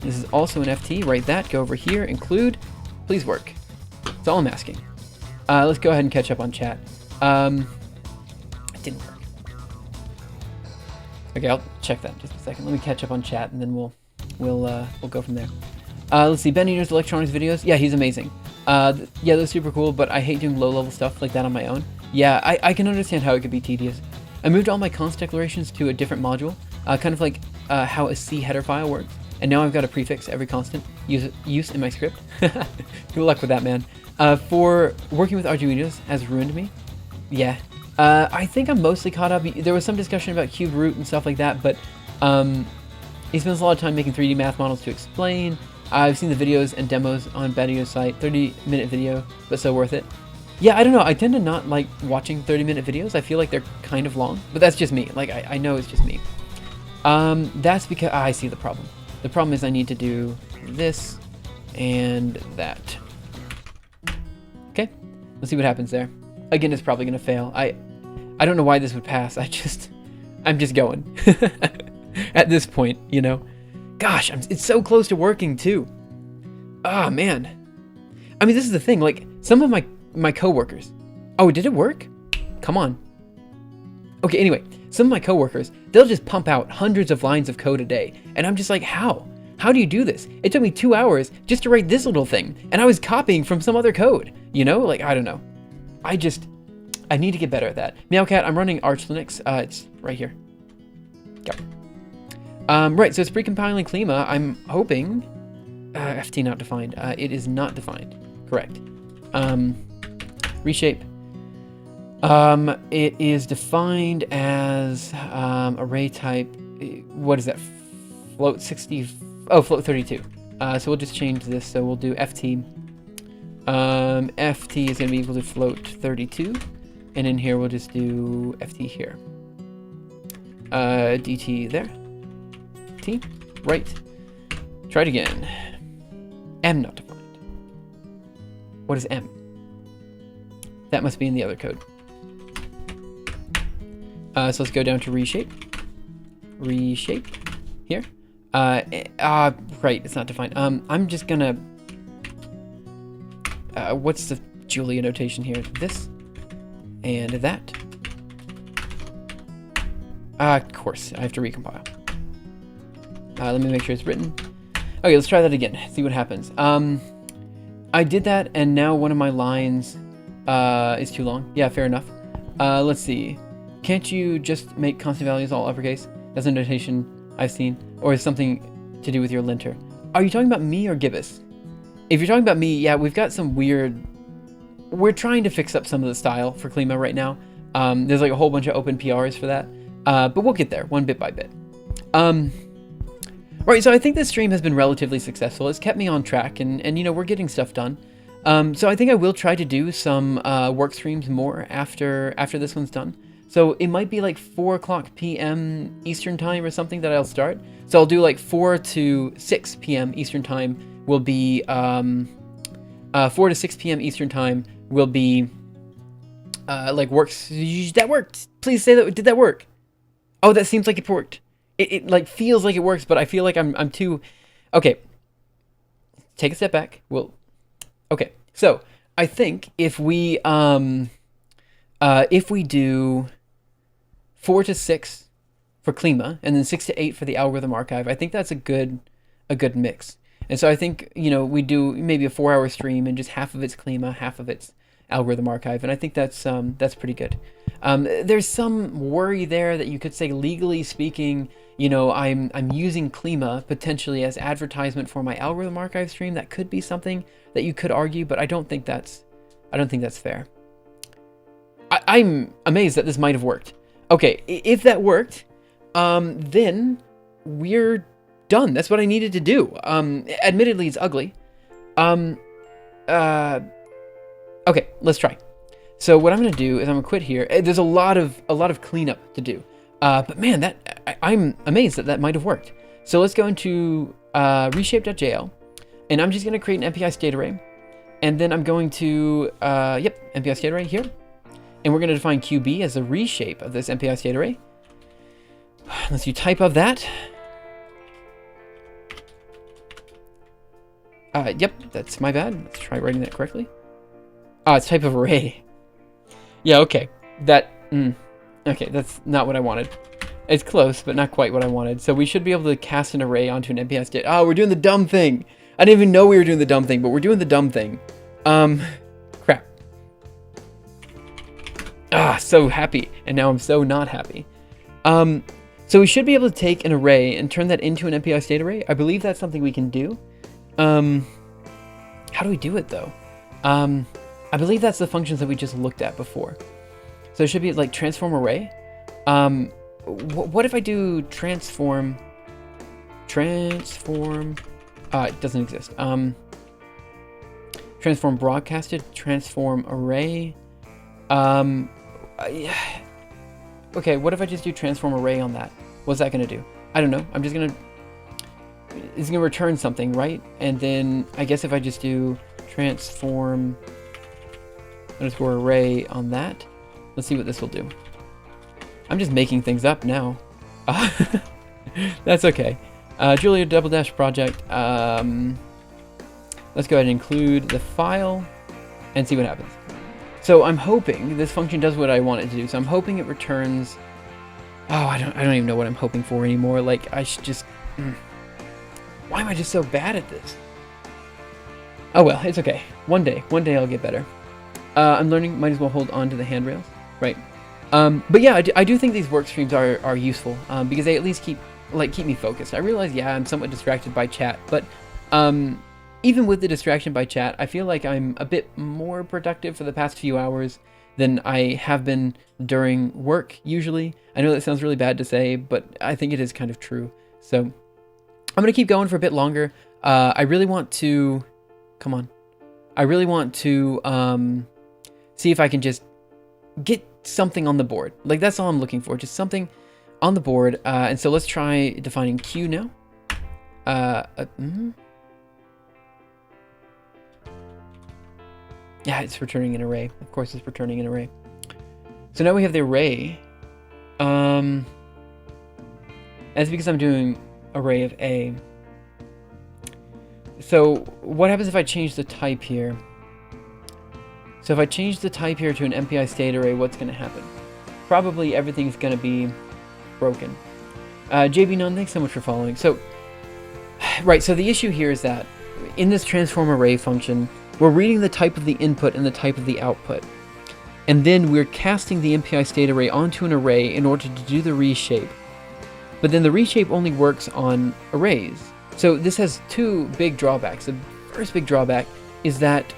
This is also an FT. Write that. Go over here. Include. Please work. That's all I'm asking. Let's go ahead and catch up on chat. It didn't work. Okay, I'll check that in just a second. Let me catch up on chat, and then we'll go from there. Let's see, Ben Eater's electronics videos. Yeah, he's amazing. Yeah, they're super cool, but I hate doing low-level stuff like that on my own. Yeah, I can understand how it could be tedious. I moved all my const declarations to a different module, kind of like how a C header file works. And now I've got to prefix every constant use in my script. Good luck with that, man. For working with Arduinos has ruined me. Yeah. I think I'm mostly caught up. There was some discussion about cube root and stuff like that, but he spends a lot of time making 3D math models to explain. I've seen the videos and demos on Badio's site. 30-minute video, but so worth it. Yeah, I don't know. I tend to not like watching 30-minute videos. I feel like they're kind of long, but that's just me. Like, I know it's just me. That's because I see the problem. The problem is I need to do this and that. Okay, let's see what happens there. Again, it's probably gonna fail. I don't know why this would pass. I'm just going. At this point, you know. Gosh, it's so close to working too. Ah, man. I mean, this is the thing. Like, some of my coworkers. Oh, did it work? Come on. Okay, anyway, some of my coworkers, they'll just pump out hundreds of lines of code a day, and I'm just like, how? How do you do this? It took me 2 hours just to write this little thing, and I was copying from some other code. You know, like, I don't know. I need to get better at that. Meowcat, I'm running Arch Linux. It's right here. Go. Right, so it's pre-compiling Klima. I'm hoping... FT not defined? It is not defined. Correct. Reshape. It is defined as array type. What is that? Float 60. Oh, float 32. So we'll just change this. So we'll do FT. FT is going to be equal to float 32. And in here, we'll just do FT here. DT there. T. Right. Try it again. M not defined. What is M? That must be in the other code. So let's go down to reshape. Reshape. Here. Right, it's not defined. I'm just gonna... what's the Julia notation here? This. And that. Of course, I have to recompile. Let me make sure it's written. Okay, let's try that again. See what happens. I did that, and now one of my lines is too long. Yeah, fair enough. Let's see. Can't you just make constant values all uppercase? That's a notation I've seen. Or is something to do with your linter? Are you talking about me or Gibbous? If you're talking about me, yeah, we've got some weird... We're trying to fix up some of the style for Klima right now. There's like a whole bunch of open PRs for that. But we'll get there, one bit by bit. Right, so I think this stream has been relatively successful. It's kept me on track, and you know, we're getting stuff done. So I think I will try to do some work streams more after this one's done. So it might be like 4 o'clock p.m. Eastern time or something that I'll start. So I'll do like 4 to 6 p.m. Eastern time will be 4 to 6 p.m. Eastern time will be like works. That worked. Please say that. Did that work? Oh, that seems like it worked. It like feels like it works, but I feel like I'm too... Okay. Take a step back. Okay. So I think if we do 4 to 6 for Klima and then 6 to 8 for the algorithm archive, I think that's a good mix. And so I think, you know, we do maybe a 4-hour stream and just half of it's Klima, half of it's algorithm archive, and I think that's pretty good. There's some worry there that you could say, legally speaking, you know, I'm using Klima potentially as advertisement for my algorithm archive stream. That could be something that you could argue, but I don't think that's fair. I'm amazed that this might have worked. Okay, if that worked, then we're done. That's what I needed to do. Admittedly, it's ugly. Okay, let's try. So what I'm gonna do is I'm gonna quit here. There's a lot of cleanup to do. But man, I'm amazed that might have worked. So let's go into reshape.jl, and I'm just gonna create an MPI state array, and then I'm going to MPI state array here, and we're gonna define QB as the reshape of this MPI state array. Let's do type of that. Yep, that's my bad. Let's try writing that correctly. It's type of array. Yeah, okay. Okay, that's not what I wanted. It's close, but not quite what I wanted. So we should be able to cast an array onto an MPI state. Oh, we're doing the dumb thing. I didn't even know we were doing the dumb thing, but we're doing the dumb thing. Crap. So happy. And now I'm so not happy. So we should be able to take an array and turn that into an MPI state array. I believe that's something we can do. How do we do it though? I believe that's the functions that we just looked at before. So it should be like transform array. What if I do transform? It doesn't exist. Transform broadcasted, transform array. Okay, what if I just do transform array on that? What's that gonna do? I don't know. It's gonna return something, right? And then I guess if I just do transform underscore array on that, let's see what this will do. I'm just making things up now. That's okay. Julia double dash project. Let's go ahead and include the file and see what happens. So I'm hoping this function does what I want it to do. So I'm hoping it returns. Oh, I don't even know what I'm hoping for anymore. Like I should just. Why am I just so bad at this? Oh well, it's okay. One day I'll get better. I'm learning. Might as well hold on to the handrails, right? But yeah, I do think these work streams are useful because they at least keep me focused. I realize, yeah, I'm somewhat distracted by chat, but even with the distraction by chat, I feel like I'm a bit more productive for the past few hours than I have been during work usually. I know that sounds really bad to say, but I think it is kind of true. So I'm going to keep going for a bit longer. I really want to... Come on. I really want to see if I can just get something on the board. Like, that's all I'm looking for. Just something on the board. And so let's try defining Q now. Yeah, it's returning an array. Of course it's returning an array. So now we have the array. That's because I'm doing array of A. So what happens if I change the type here? So if I change the type here to an MPI state array, what's going to happen? Probably everything's going to be broken. JB Nunn, thanks so much for following. So, right, so the issue here is that in this transform array function, we're reading the type of the input and the type of the output. And then we're casting the MPI state array onto an array in order to do the reshape. But then the reshape only works on arrays. So this has two big drawbacks. The first big drawback is that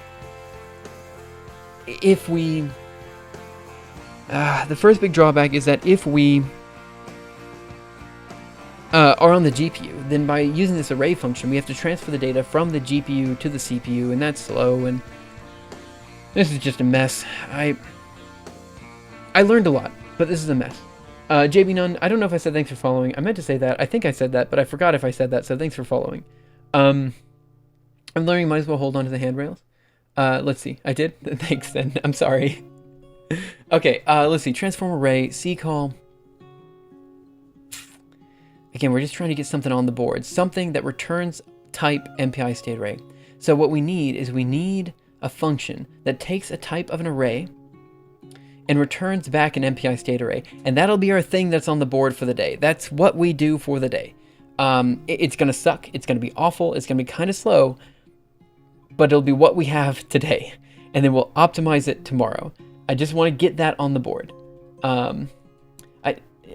if we... are on the GPU, then by using this array function, we have to transfer the data from the GPU to the CPU, and that's slow, and this is just a mess. I learned a lot, but this is a mess. JB Nunn, I don't know if I said thanks for following. I meant to say that. I think I said that, but I forgot if I said that, so thanks for following. I'm learning, might as well hold on to the handrails. Let's see. I did? Thanks, then. I'm sorry. Okay, let's see. Transform array,ccall. Again, we're just trying to get something on the board. Something that returns type MPI state array. So what we need is we need a function that takes a type of an array and returns back an MPI state array. And that'll be our thing that's on the board for the day. That's what we do for the day. It's going to suck. It's going to be awful. It's going to be kind of slow. But it'll be what we have today. And then we'll optimize it tomorrow. I just want to get that on the board.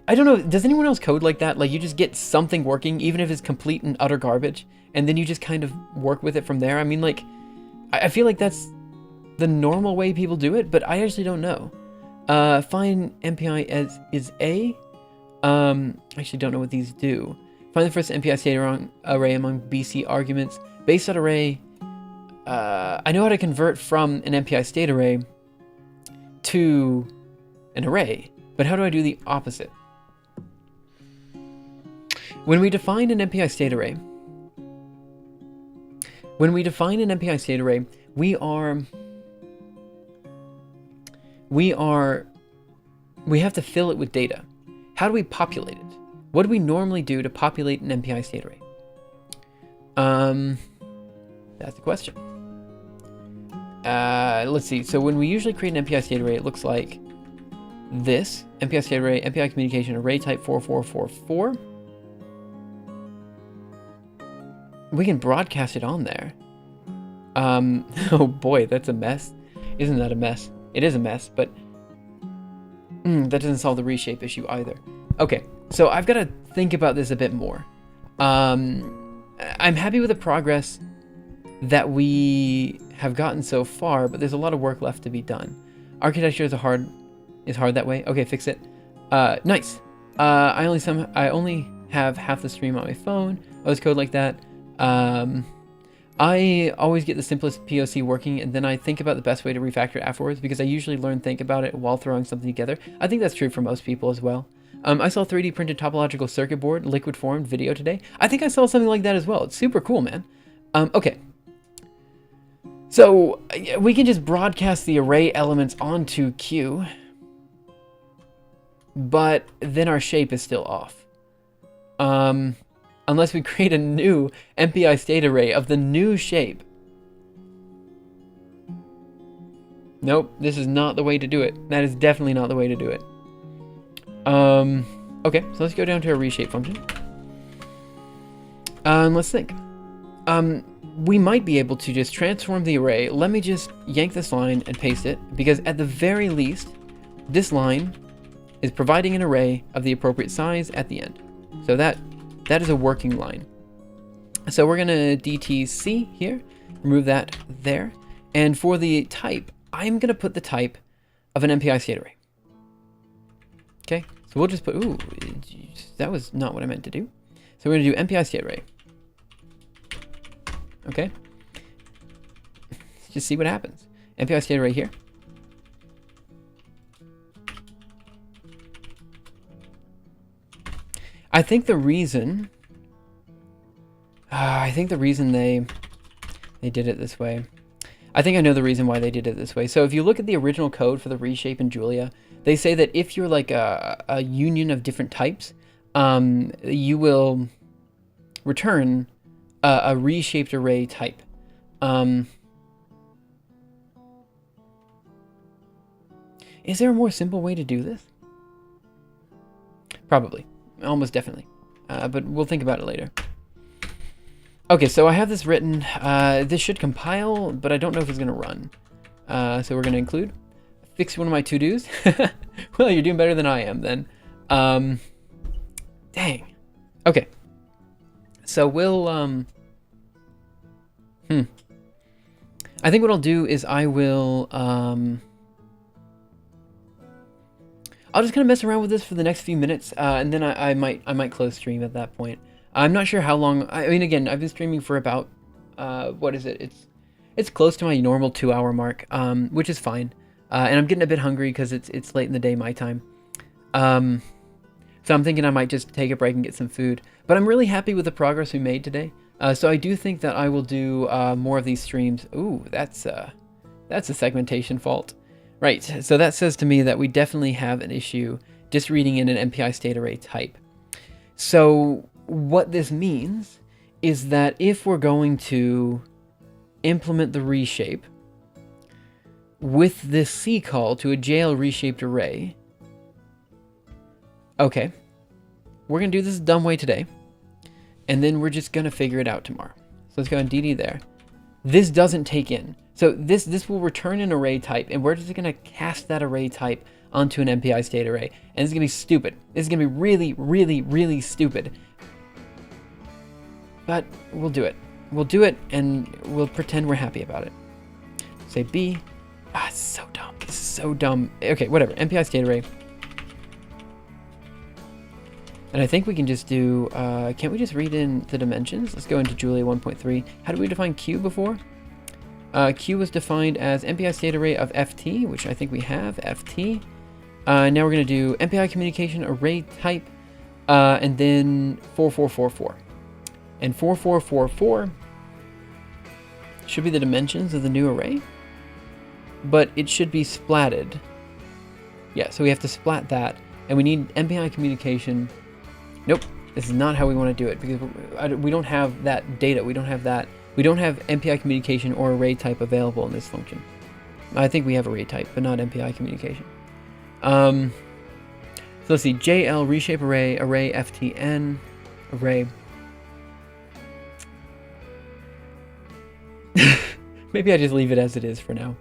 I don't know, does anyone else code like that? Like, you just get something working, even if it's complete and utter garbage, and then you just kind of work with it from there? I mean, like, I feel like that's the normal way people do it, but I actually don't know. Find MPI as is A. I actually don't know what these do. Find the first MPI state array among BC arguments. Base.array. I know how to convert from an MPI state array to an array, but how do I do the opposite? When we define an MPI state array, we have to fill it with data. How do we populate it? What do we normally do to populate an MPI state array? That's the question. Let's see. So when we usually create an MPI state array, it looks like this. MPI state array, MPI communication array type 4444. We can broadcast it on there. Oh boy, that's a mess. Isn't that a mess? It is a mess, but that doesn't solve the reshape issue either. Okay, so I've got to think about this a bit more. I'm happy with the progress that we have gotten so far, but there's a lot of work left to be done. Architecture is hard that way. Okay, fix it. Nice. I only have half the stream on my phone. I always code like that. I always get the simplest POC working, and then I think about the best way to refactor it afterwards, because I usually think about it while throwing something together. I think that's true for most people as well. I saw 3D printed topological circuit board liquid formed video today. I think I saw something like that as well. It's super cool, man. Okay. So we can just broadcast the array elements onto Q, but then our shape is still off. Unless we create a new MPI state array of the new shape. Nope, this is not the way to do it. That is definitely not the way to do it. Okay, so let's go down to our reshape function. Let's think. We might be able to just transform the array. Let me just yank this line and paste it, because at the very least, this line is providing an array of the appropriate size at the end. So that is a working line. So we're gonna DTC here. remove that there. And for the type, I'm going to put the type of an MPI state array. Okay, so we'll just put, ooh, that was not what I meant to do. So we're going to do MPI state array. Okay. Just see what happens. MPI state array here. I think the reason they did it this way. I think I know the reason why they did it this way. So if you look at the original code for the reshape in Julia, they say that if you're like a union of different types, you will return a reshaped array type. Is there a more simple way to do this? Probably. Almost definitely. But we'll think about it later. Okay, so I have this written. This should compile, but I don't know if it's going to run. So we're going to include. Fix one of my to-dos. Well, you're doing better than I am then. Dang. Okay. So we'll... I think what I'll do is I will... I'll just kind of mess around with this for the next few minutes, and then I might close stream at that point. I'm not sure how long. I mean, again, I've been streaming for about what is it? It's close to my normal 2-hour mark, which is fine. And I'm getting a bit hungry because it's late in the day my time. So I'm thinking I might just take a break and get some food. But I'm really happy with the progress we made today. So I do think that I will do more of these streams. Ooh, that's a segmentation fault. Right, so that says to me that we definitely have an issue just reading in an MPI state array type. So what this means is that if we're going to implement the reshape with this C call to a JL reshaped array, okay, we're going to do this dumb way today, and then we're just going to figure it out tomorrow. So let's go on DD there. This doesn't take in. So this will return an array type, and we're just going to cast that array type onto an MPI state array. And this is going to be stupid. This is going to be really, really, really stupid. But we'll do it. We'll do it, and we'll pretend we're happy about it. Say B. Ah, it's so dumb. This is so dumb. Okay, whatever. MPI state array. And I think we can just do, can't we just read in the dimensions? Let's go into Julia 1.3. How did we define Q before? Q was defined as MPI state array of FT, which I think we have, FT. Now we're going to do MPI communication array type, and then 4444. And 4444 should be the dimensions of the new array, but it should be splatted. Yeah, so we have to splat that, and we need MPI communication. Nope, this is not how we want to do it, because we don't have that data. We don't have that. We don't have MPI communication or array type available in this function. I think we have array type, but not MPI communication. So let's see, JL reshape array, array FTN, array. Maybe I just leave it as it is for now.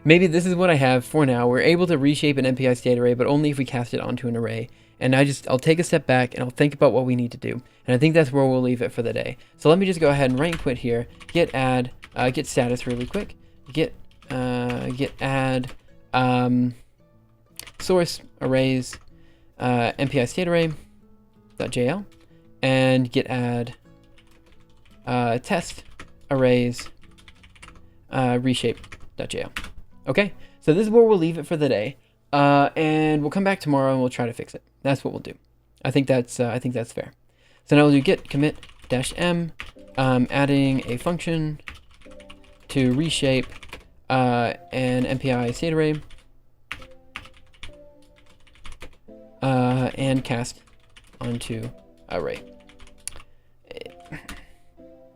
Maybe this is what I have for now. We're able to reshape an MPI state array, but only if we cast it onto an array. And I'll take a step back and I'll think about what we need to do. And I think that's where we'll leave it for the day. So let me just go ahead and right quit here. Git add, git status really quick. Git add source arrays MPI state array .jl, and git add test arrays reshape.jl. Okay, so this is where we'll leave it for the day. And we'll come back tomorrow and we'll try to fix it. That's what we'll do. I think that's fair. So now we'll do git commit -m, adding a function to reshape an MPI state array, and cast onto array.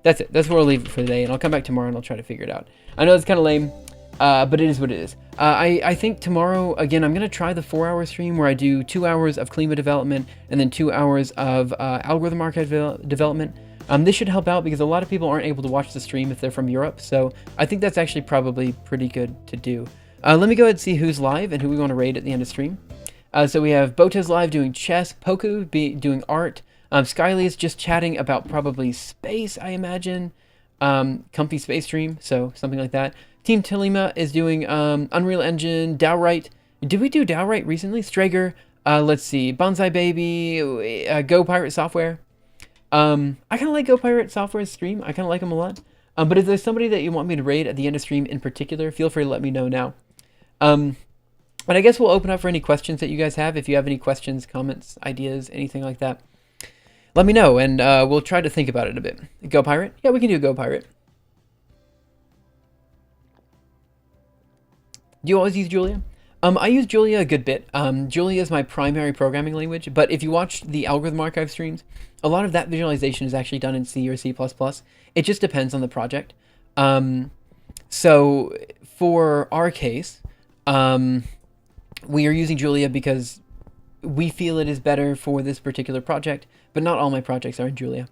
That's it. That's where we'll leave it for today, and I'll come back tomorrow and I'll try to figure it out. I know it's kind of lame. But it is what it is. I think tomorrow, again, I'm going to try the 4-hour stream where I do 2 hours of Klima development and then 2 hours of algorithm archive development. This should help out because a lot of people aren't able to watch the stream if they're from Europe, so I think that's actually probably pretty good to do. Let me go ahead and see who's live and who we want to raid at the end of stream. So we have Botez live doing chess, Poku doing art, Skyly is just chatting about probably space, I imagine. Comfy Space Dream, so something like that. Team Telema is doing Unreal Engine, Dowright. Did we do Dowright recently? Strager, let's see, Bonsai Baby, Go Pirate Software. I kind of like Go Pirate Software's stream. I kind of like them a lot. But if there's somebody that you want me to raid at the end of stream in particular, feel free to let me know now. But I guess we'll open up for any questions that you guys have. If you have any questions, comments, ideas, anything like that, let me know, and we'll try to think about it a bit. Go Pirate? Yeah, we can do Go Pirate. Do you always use Julia? I use Julia a good bit. Julia is my primary programming language, but if you watch the Algorithm Archive streams, a lot of that visualization is actually done in C or C++. It just depends on the project. So for our case, we are using Julia because we feel it is better for this particular project, but not all my projects are in Julia.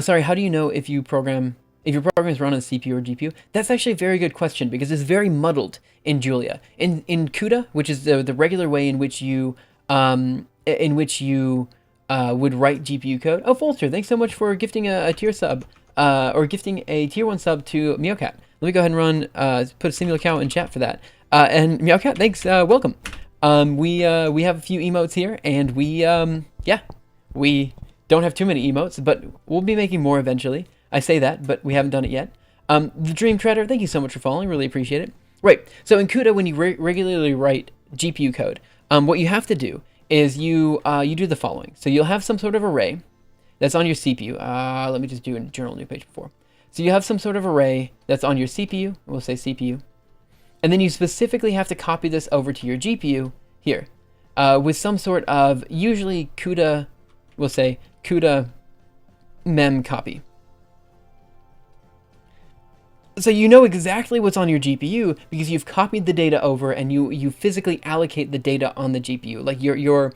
Sorry, how do you know if your program is run on CPU or GPU? That's actually a very good question because it's very muddled in Julia. In CUDA, which is the regular way in which you would write GPU code. Oh, Folter, thanks so much for gifting a tier sub, or gifting a tier 1 sub to Meowcat. Let me go ahead and run, put a Simula cow in chat for that. And Meowcat, thanks, welcome. We have a few emotes here, and we don't have too many emotes, but we'll be making more eventually. I say that, but we haven't done it yet. The Dream Treader, thank you so much for following, really appreciate it. Right, so in CUDA, when you regularly write GPU code, what you have to do is you do the following. So you'll have some sort of array that's on your CPU. Let me just do a journal new page before. So you have some sort of array that's on your CPU, we'll say CPU, and then you specifically have to copy this over to your GPU here with some sort of, usually CUDA, we'll say CUDA mem copy. So you know exactly what's on your GPU because you've copied the data over and you physically allocate the data on the GPU. Like you're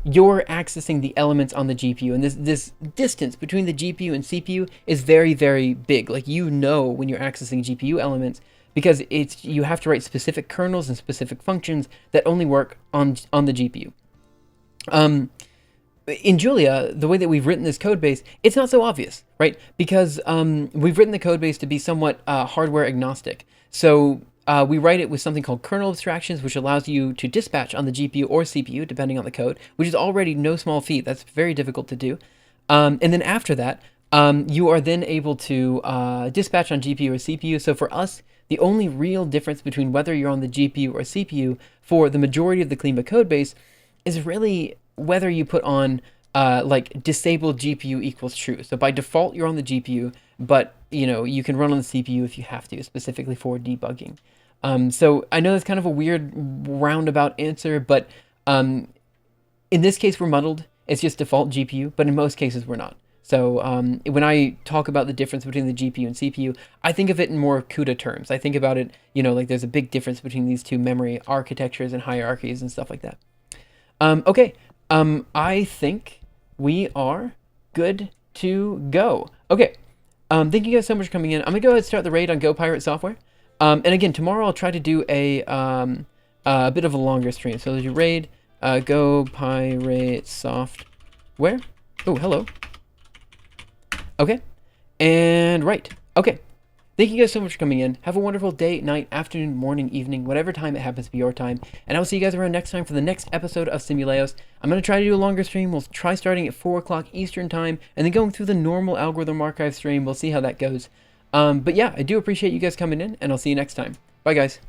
accessing the elements on the GPU, and this distance between the GPU and CPU is very, very big. Like you know when you're accessing GPU elements because you have to write specific kernels and specific functions that only work on the GPU. In Julia, the way that we've written this code base, it's not so obvious, right? Because we've written the code base to be somewhat hardware agnostic. So we write it with something called kernel abstractions, which allows you to dispatch on the GPU or CPU, depending on the code, which is already no small feat. That's very difficult to do. And then after that, you are then able to dispatch on GPU or CPU. So for us, the only real difference between whether you're on the GPU or CPU for the majority of the Klima code base is really whether you put on like disabled GPU equals true. So by default, you're on the GPU, but you can run on the CPU if you have to, specifically for debugging. So I know that's kind of a weird roundabout answer, but in this case, we're muddled. It's just default GPU, but in most cases, we're not. So when I talk about the difference between the GPU and CPU, I think of it in more CUDA terms. I think about it, like there's a big difference between these two memory architectures and hierarchies and stuff like that. Okay, I think we are good to go. Okay, thank you guys so much for coming in. I'm gonna go ahead and start the raid on Go Pirate Software. And again, tomorrow I'll try to do a bit of a longer stream. So there's your raid, Go Pirate Software. Oh, hello. Okay, and right. Okay, thank you guys so much for coming in. Have a wonderful day, night, afternoon, morning, evening, whatever time it happens to be your time. And I will see you guys around next time for the next episode of Simuleos. I'm going to try to do a longer stream. We'll try starting at 4 o'clock Eastern time and then going through the normal Algorithm Archive stream. We'll see how that goes. But yeah, I do appreciate you guys coming in, and I'll see you next time. Bye, guys.